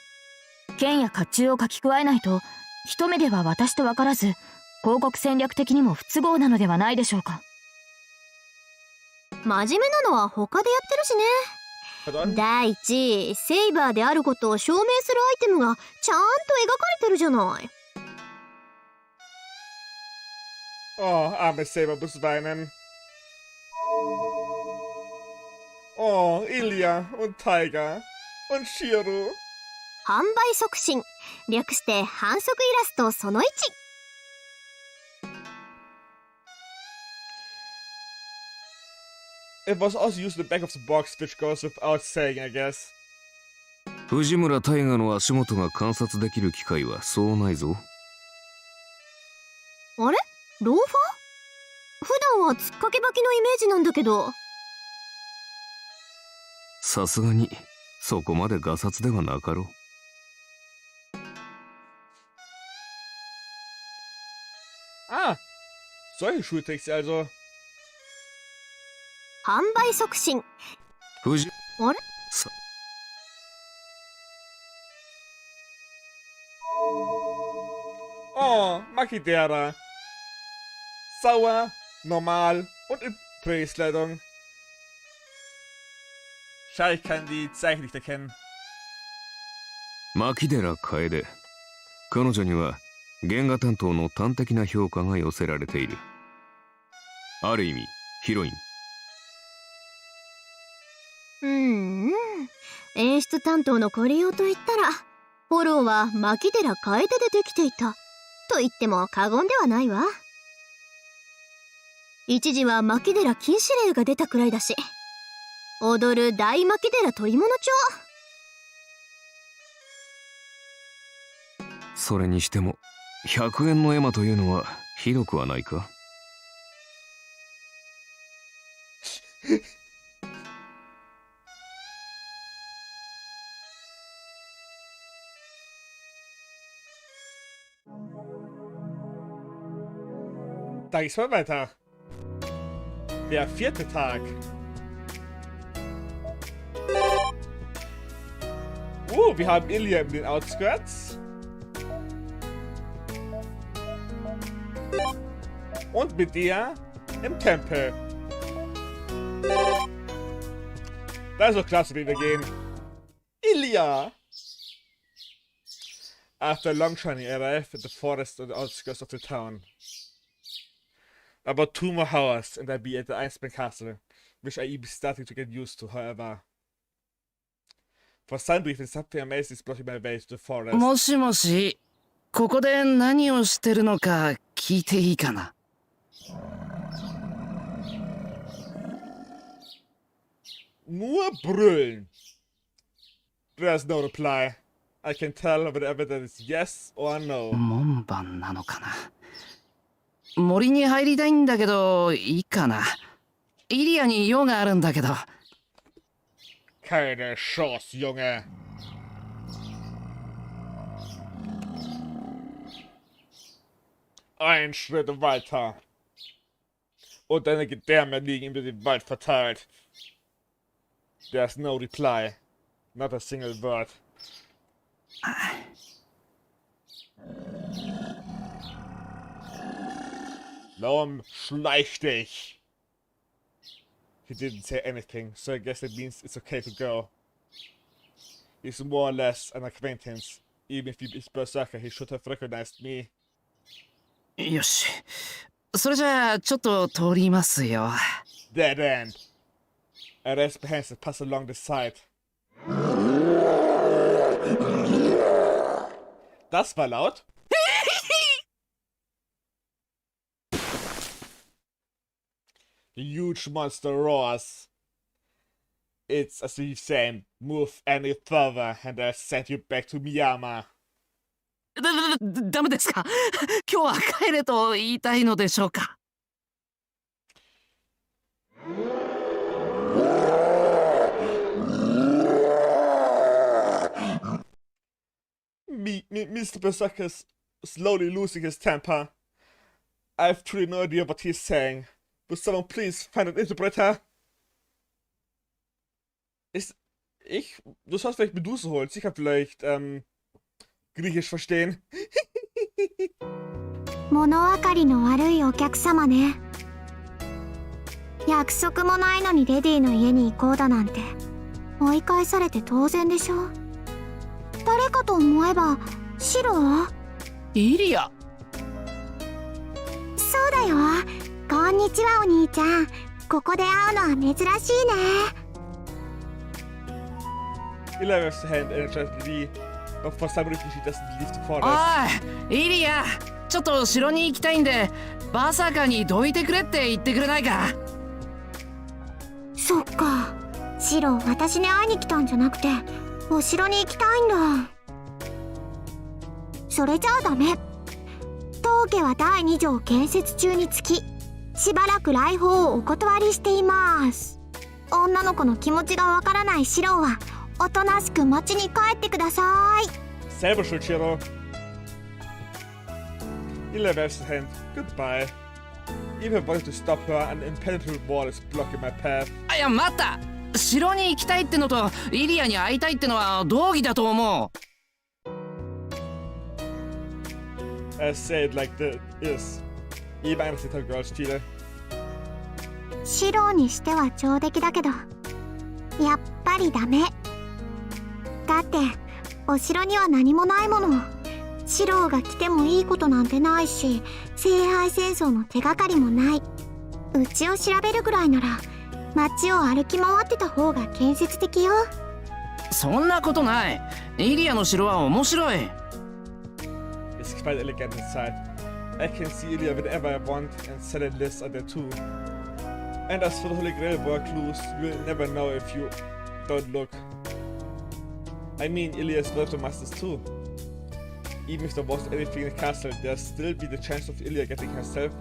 剣や甲冑を書き加えないと一目では私と分からず、広告戦略的にも不都合なのではないでしょうか。真面目なのは他でやってるしね。第一、セイバーであることを証明するアイテムがちゃんと描かれてるじゃない。Oh, arme Saber muss weinen. Oh, Ilya und Tiger und Shiro. 販売促進、略して反則イラストその1。It was also used in the back of the box, which goes without saying, I guess. 藤村大河の足元が観察できる機会はそうないぞ。あれ？ローファー？普段はつっかけ履きのイメージなんだけど。さすがにそこまでガサツではなかろう。Ah, solche Schultricks also. 販売促進。藤あれ？さ Oh, Makidera. Sauer, normal und in Drehkleidung. Schade, ich kann die Zeichen nicht erkennen. 牧寺楓。彼女には原画担当の端的な評価が寄せられている。ある意味ヒロイン。演出担当のコリオと言ったらフォローは牧寺楓でできていたと言っても過言ではないわ。一時は牧寺禁止令が出たくらいだし、踊る大牧寺取物帳。それにしても100円のエマというのはひどくはないか。Da geht's mal weiter. Der 4. Tag. Wir haben Ilya in den Outskirts. Und mit dir im Tempel. Da ist doch klasse, wie wir gehen. Ilya! After a long journey, I arrived at the forest on the outskirts of the town. About 2 more hours and I'll be at the Iceberg Castle, which I be starting to get used to, however. For some reason, something amazing is blocking my way to the forest. もしもし、ここで何をしてるのか聞いていいかな。Nur brüllen. There's no reply. I can tell whatever that is yes or no. 門番なのかな。森に入りたいんだけど、いいかな。イリアに用があるんだけど。Keine Chance, Junge. Ein Schritt weiter. Und deine Gedärme liegen über den Wald verteilt. There's no reply. Not a single word. Warum schleich dich? He didn't say anything, so I guess it means it's okay to go. He's more or less an acquaintance. Even if he is berserker, he should have recognized me. よし。それじゃあ、ちょっと通りますよ。Dead end. I raised my hands and passed along the side. Das war laut. The huge monster roars. It's as if saying, move any further and I'll send you back to Miyama. ダメですか？今日は帰れと言いたいのでしょうか？ Mr. Berserker's slowly losing his temper. I have truly no idea what he's saying. Will someone please find an interpreter? Du sollst vielleicht Medusa holen. Sie kann vielleicht, Griechisch verstehen. 物分かりの悪いお客様ね。約束もないのにレディの家に行こうだなんて追い返されて当然でしょ。誰かと思えばシロ？イリア。そうだよ。こんにちはお兄ちゃん。ここで会うのは珍しいね。Illa waves her hand energetically, but for some reason she doesn't leave the forest. おい、イリア。ちょっと城に行きたいんで、バーサーカーにどいてくれって言ってくれないか？そっか。シロ、私に会いに来たんじゃなくてお城に行きたいんだ。それじゃあダメ。当家は第2条建設中につきしばらく来訪をお断りしています。女の子の気持ちがわからないシロはおとなしく町に帰ってください。Selber schuld, Shiro. Illa waves her hand. Goodbye. Even wanted to stop her, an impenetrable wall is blocking my path. いや、待った。城に行きたいってのとイリアに会いたいってのは同義だと思う。I say it like this. Even eine little girl Stile. シロにしては上出来だけどやっぱりダメ。だってお城には何もないもの。シロが来てもいいことなんてないし、聖杯戦争の手がかりもない。うちを調べるぐらいなら街を歩き回ってた方が建設的よ。そんなことない。イリアの城は面白い。It's quite elegant inside. I can see Ilya whenever I want, and selling lists are there too. And as for the Holy Grail war clues, you'll never know if you don't look. I mean, Ilya is one of the masters too. Even if there wasn't anything in the castle, there'd still be the chance of Ilya getting herself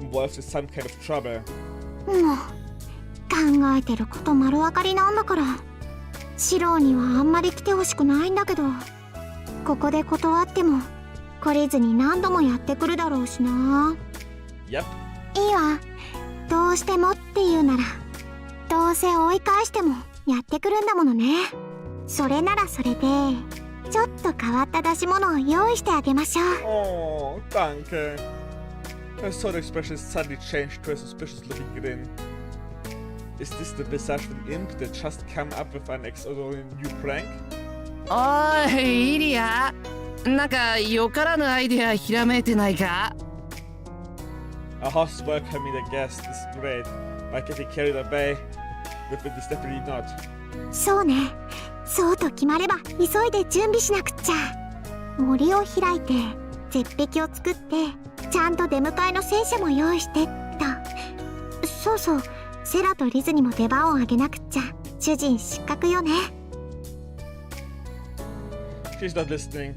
involved in some kind of trouble. もう考えてること丸分かりなんだから。シロにはあんまり来てほしくないんだけど、ここで断っても懲りずに何度もやってくるだろうしな。Yep. いいわ。どうしてもっていうならどうせ追い返してもやってくるんだものね。それならそれでちょっと変わった出し物を用意してあげましょう。Oh, danke. Her sword expression suddenly changed to a suspicious looking grin. Is this the visage of an imp that just come up with an extraordinary new prank? おいイリア、なんかよからぬアイデアひらめいてないか？ A host welcoming the guest is great, but getting carried away with it is definitely not. そうね。そうと決まれば急いで準備しなくっちゃ。森を開いて絶壁を作ってちゃんと出迎えの戦車も用意してだ。そうそう、セラとリズにも出番をあげなくっちゃ。主人失格よね。 She's not listening.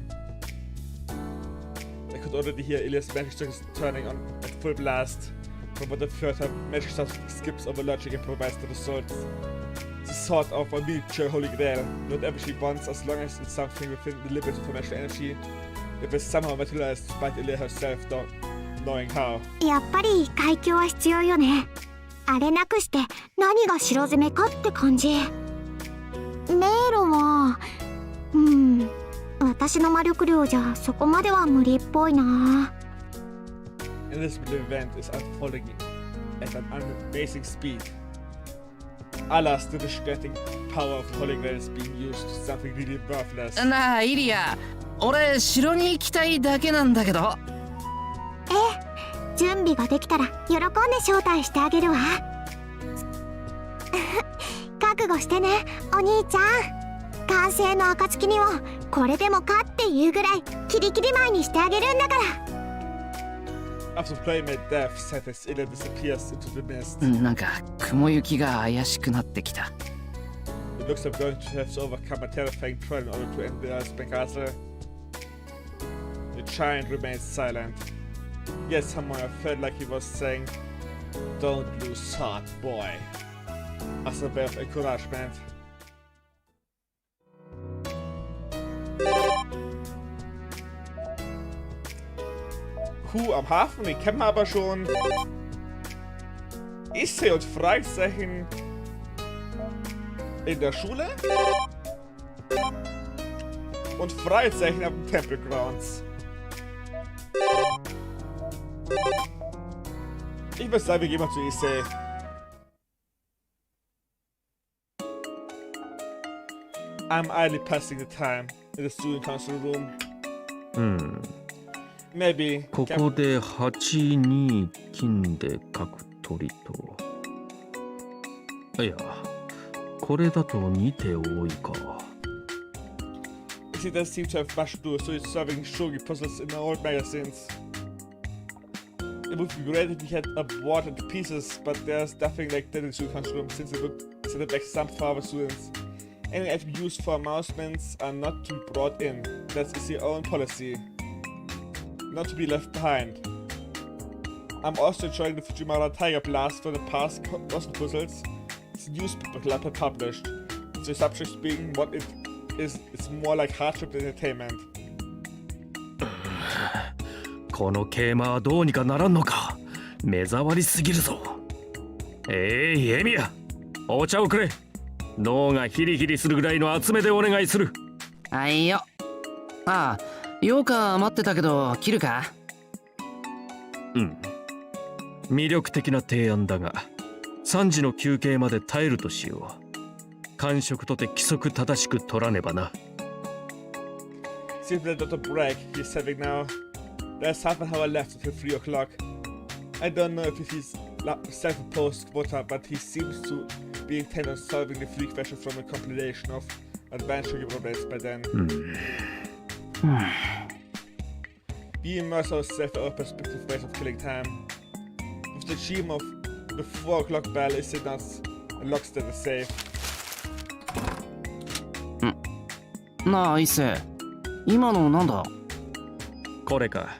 I could already hear Ilia's magic circles turning on at full blast. From what I've heard, her magic stuff skips over logic and provides the results. It's a sort of a miniature holy grail. Not everything she wants, as long as it's something within the limits of her magical energy. If it's somehow materialized despite Ilia herself not knowing how. やっぱり海峡は必要よね。あれなくして何が城攻めかって感じ。迷路は私の魔力量じゃそこまでは無理っぽいな。And this event is unfolding at an amazing speed. Allah's the distracting power of Holy Grail is being used to something really worthless. なあイリア、俺城に行きたいだけなんだけど。準備ができたら喜んで招待してあげるわ。覚悟してね、お兄ちゃん。完成の暁にはこれでもかっていうぐらいキリキリ前にしてあげるんだから。After playmate death, Seth's Ilia disappears into the mist. なんか雲行きが怪しくなってきた。It looks like we're going to have to overcome a terrifying trial in order to end the Earthspan Castle. The giant remains silent. Yet somehow I felt like he was saying, "Don't lose heart, boy," as a way of encouragement. Am Hafen, den kennen wir aber schon. Isse und Freizeichen in der Schule und Freizeichen auf den Temple Grounds. Ich würde sagen, wir gehen mal zu Isse. I'm idly passing the time in the student council room. Maybe. ここで8二金で角取りと。いや、これだと2手多いか。He does seem to have much to do, so he's solving shogi puzzles in the old magazines. It would be great if he had a board and pieces, but there's nothing like that in the student council room since it would set up like some for our students. Any item used for announcements are not to be brought in. That is your own policy. Not to be left behind. I'm also enjoying the Fujimara Tiger Blast for the past puzzle puzzles. It's a newspaper club had published. The subject being what it is, it's more like hardship than entertainment. この桂馬はどうにかならんのか。目障りすぎるぞ。エミヤ、お茶をくれ。脳がヒリヒリするぐらいの厚めでお願いする。はいよ。ああ、羊羹余ってたけど切るか？魅力的な提案だが、3時の休憩まで耐えるとしよう。間食とて規則正しく取らねばな。Seems like not a break he's having now. There's half an hour left until 3 o'clock. I don't know if he's self-imposed quota, but he seems to be intent on solving the 3 questions from a compilation of adventure problems by then. Be immersed ourselves in our perspective ways of killing time. With the achievement of the 4 o'clock bell is it not unlocks the safe. なあ伊勢、今のなんだ？これか。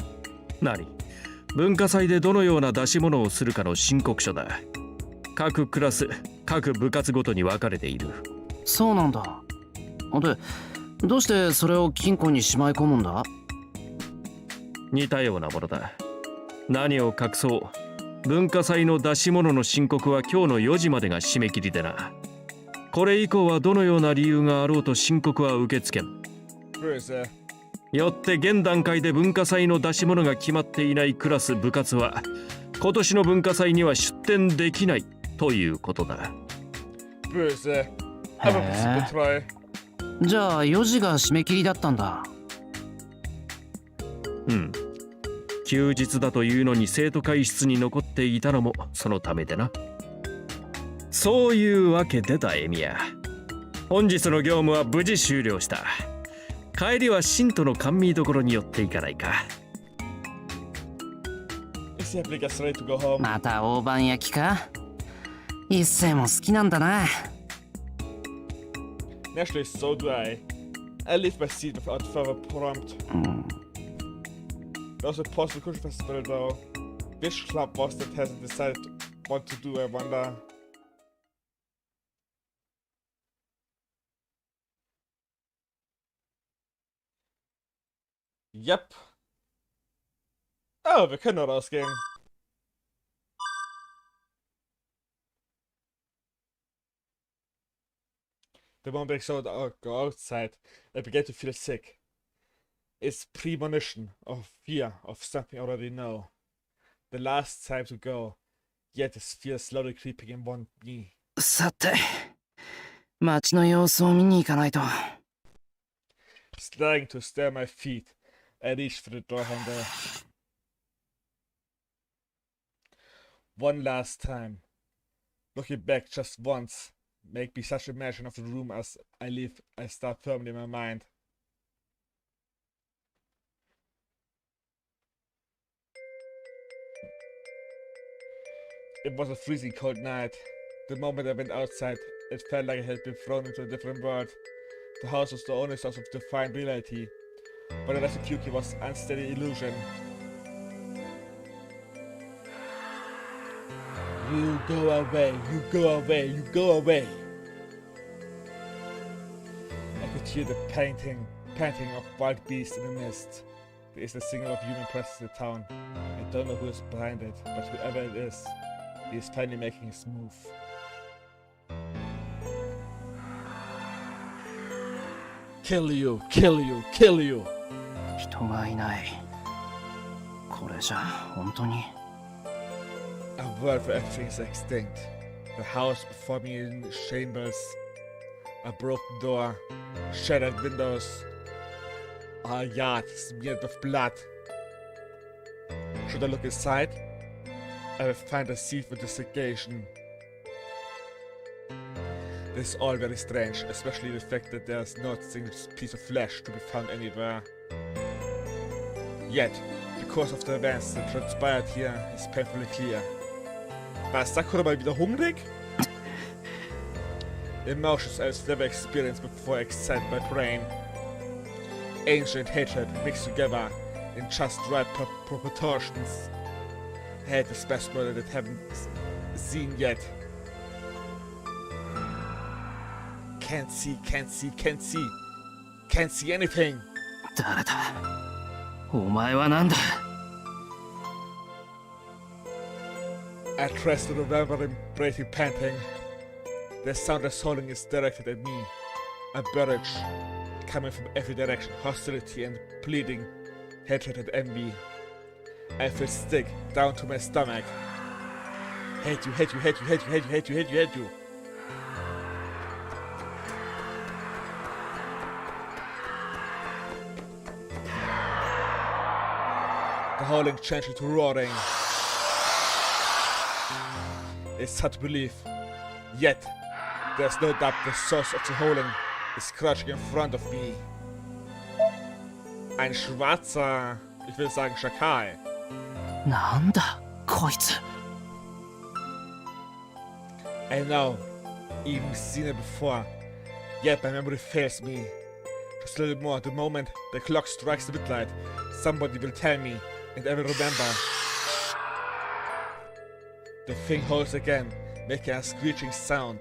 何？文化祭でどのような出し物をするかの申告書だ。各クラス、各部活ごとに分かれている。そうなんだ。で、どうしてそれを金庫にしまい込むんだ？似たようなものだ。何を隠そう。文化祭の出し物の申告は今日の4時までが締め切りでな。これ以降はどのような理由があろうと申告は受け付けん。よって現段階で文化祭の出し物が決まっていないクラス部活は今年の文化祭には出展できないということだ。 Böse. Aber bist du betreu. じゃあ4時が締め切りだったんだ。うん。休日だというのに生徒会室に残っていたのもそのためでな。そういうわけでだエミヤ。本日の業務は無事終了した。帰りは信徒の甘味どころに寄っていかないか。Ist der Blick erst ready to go home? また大判焼きか。一世も好きなんだな。Nashville is so dry. I live by sea without further prompt. There was a possible Kush festival though. Which club was that hasn't decided what to do, I wonder? Yep. Oh, wir können noch rausgehen. The moment I saw it go outside, I began to feel sick. It's premonition of fear of something I already know. The last time to go, yet this fear slowly creeping in one me. さて、街の様子を見に行かないと。Starting to stare at my feet, I reached for the door handle. One last time. Looking back just once. Make me such a imagine of the room as I leave, I start firmly in my mind. It was a freezing cold night. The moment I went outside, it felt like I had been thrown into a different world. The house was the only source of defined reality, but the rest of Yuki was unsteady illusion. You go away, you go away, you go away. I could hear the panting of wild beasts in the mist. There is the signal of human presence in the town. I don't know who is behind it, but whoever it is, he is finally making his move. Kill you, kill you, kill you. 人がいない。これじゃ本当に。A world where everything is extinct. The house before me in shambles. A broken door. Shattered windows. A yard smeared with blood. Should I look inside? I will find a seed for investigation. This is all very strange, especially the fact that there's not a single piece of flesh to be found anywhere. Yet, the course of the events that transpired here is painfully clear. War Sakura mal wieder hungrig? Emotions I've never experienced before excite my brain. Ancient hatred mixed together in just right proportions. Hate is best murder that haven't seen yet. Can't see, can't see, can't see. Can't see anything. 誰だお前は何だ I trust to remember him breathing, panting. The soundless howling is directed at me. A barrage coming from every direction, hostility and pleading, hatred and envy. I feel sick down to my stomach. Hate you, hate you, hate you, hate you, hate you, hate you, hate you, hate you. The howling changed into roaring. It's hard to believe. Yet, there's no doubt the source of the howling is crouching in front of me. Ein schwarzer, ich will sagen Schakal. なんだこいつ I know, even seen it before. Yet my memory fails me. Just a little more, the moment the clock strikes the midnight, somebody will tell me, and I will remember. The thing howls again, making a screeching sound.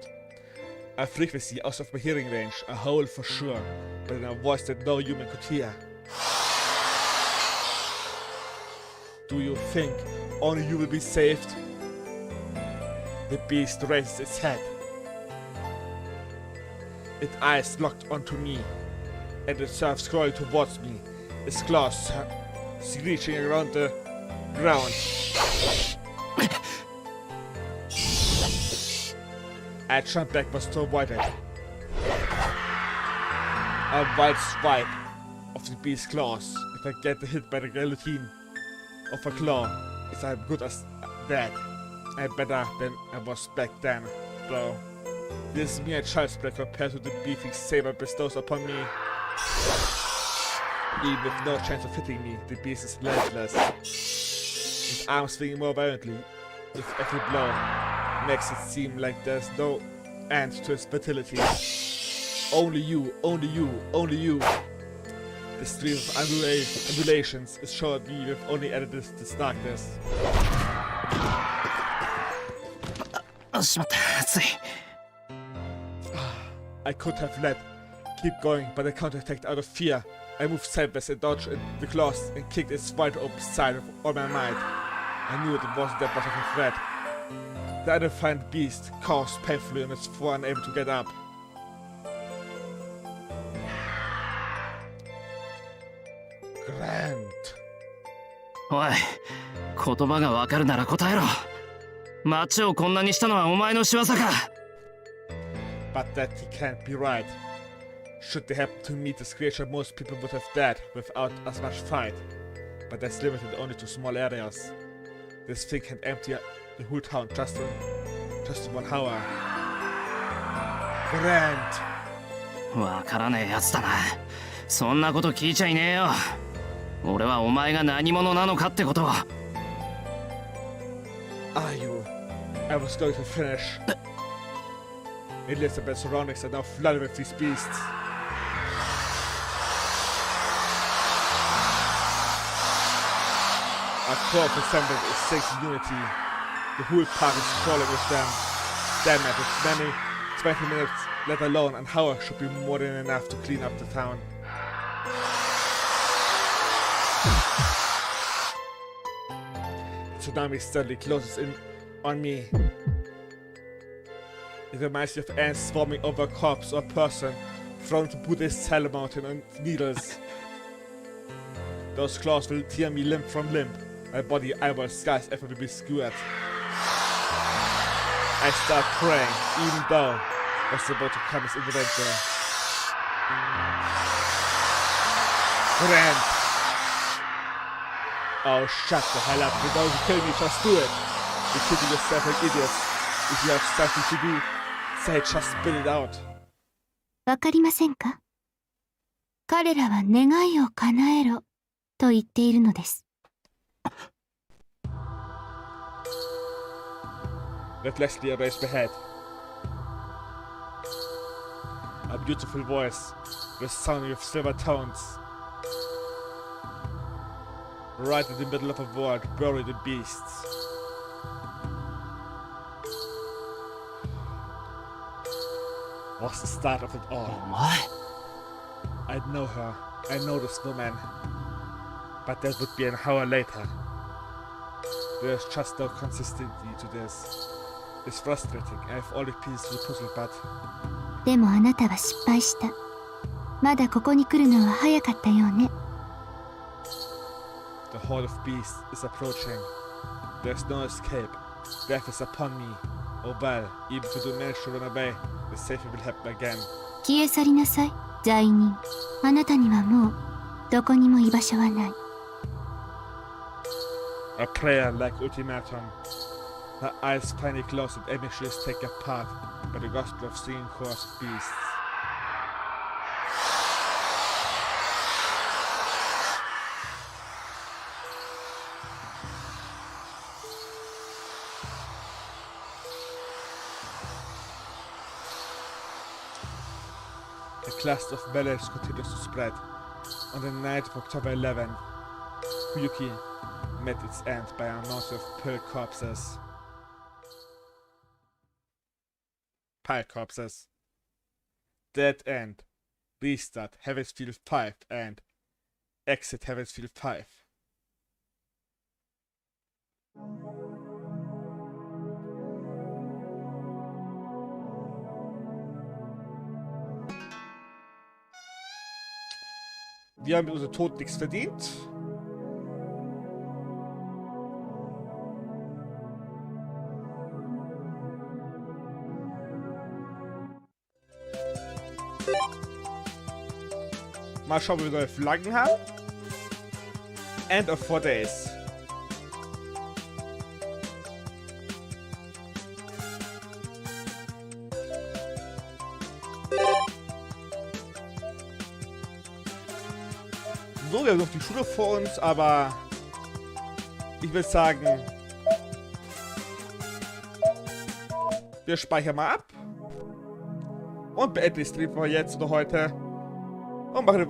A frequency out of my hearing range, a howl for sure, but in a voice that no human could hear. Do you think only you will be saved? The beast raises its head. Its eyes locked onto me, and it starts crawling towards me, His claws screeching around the ground. I jumped back but still avoided. A wild swipe of the beast's claws. If I get hit by the guillotine of a claw, is I'm good as that. I'm better than I was back then, though. This is mere child's play compared to the beating saber bestows upon me. Even with no chance of hitting me, the beast is relentless. His arms swinging more violently with every blow makes it seem like there's no end to his fertility. Only you, only you, only you. The stream of undulations is showing me with only added this darkness. しまった、熱い。 I could have keep going, but I counterattacked out of fear. I moved sideways and dodged the claws and kicked its wide open side with all my might. I knew it wasn't that much of a threat. The undefined beast coughed painfully on its floor, unable to get up. Grand. おい、言葉がわかるなら答えろ。町をこんなにしたのはお前の仕業か。 But that he can't be right. Should they happen to meet this creature, most people would have died without as much fight. But that's limited only to small areas. This thing can empty the whole town just in 1 hour. Grand. わからねえやつだな。そんなこと聞いちゃいねえよ。俺はお前が何者なのかってことを。Are you? I was going to finish. Elizabeth's surroundings are now flooded with these beasts. Our core of assemblage is safe unity. The whole park is crawling with them. Damn it, it's many 20 minutes, let alone an hour, should be more than enough to clean up the town. The tsunami steadily closes in on me. It reminds me of ants swarming over a corpse or a person thrown to Buddhist hell mountain on needles. Those claws will tear me limb from limb. My body, eyeballs, skies, effort will be skewered. I start praying, even though what's about to come is intervention. Grand. Oh, shut the hell up. You don't kill me, just do it. You're kidding yourself like idiots. If you have something to do, say just spit it out. わかりませんか？彼らは願いを叶えろと言っているのです。Recklessly I raised my head. A beautiful voice, resounding with silver tones. Right in the middle of a world buried in beasts. Was the start of it all. お前。 I know her. I know this woman. But that would be an hour later. There's just no consistency to this. It's frustrating. I have all the pieces to the puzzle, but でもあなたは失敗した。まだここに来るのは早かったようね。the horde of beasts is approaching. There's no escape. Death is upon me. Oh well, even if you do manage to run away, the safety will happen again. 消え去りなさい、罪人。あなたにはもうどこにも居場所はない。A prayer like ultimatum. Her eyes finally closed and Amy is taken apart by the gospel of singing chorus of beasts. The cluster of village continues to spread. On the night of October 11, Fuyuki met its end by a mountain of pale corpses. Pile corpses. Dead End. Restart Heavensfield 5 and Exit Heavensfield 5. Wir haben mit unserem Tod nichts verdient. Mal schauen, ob wir neue Flaggen haben. End of 4 days. So, wir haben noch die Schule vor uns, aber ich würde sagen, wir speichern mal ab und beenden den Stream für jetzt oder heute und machen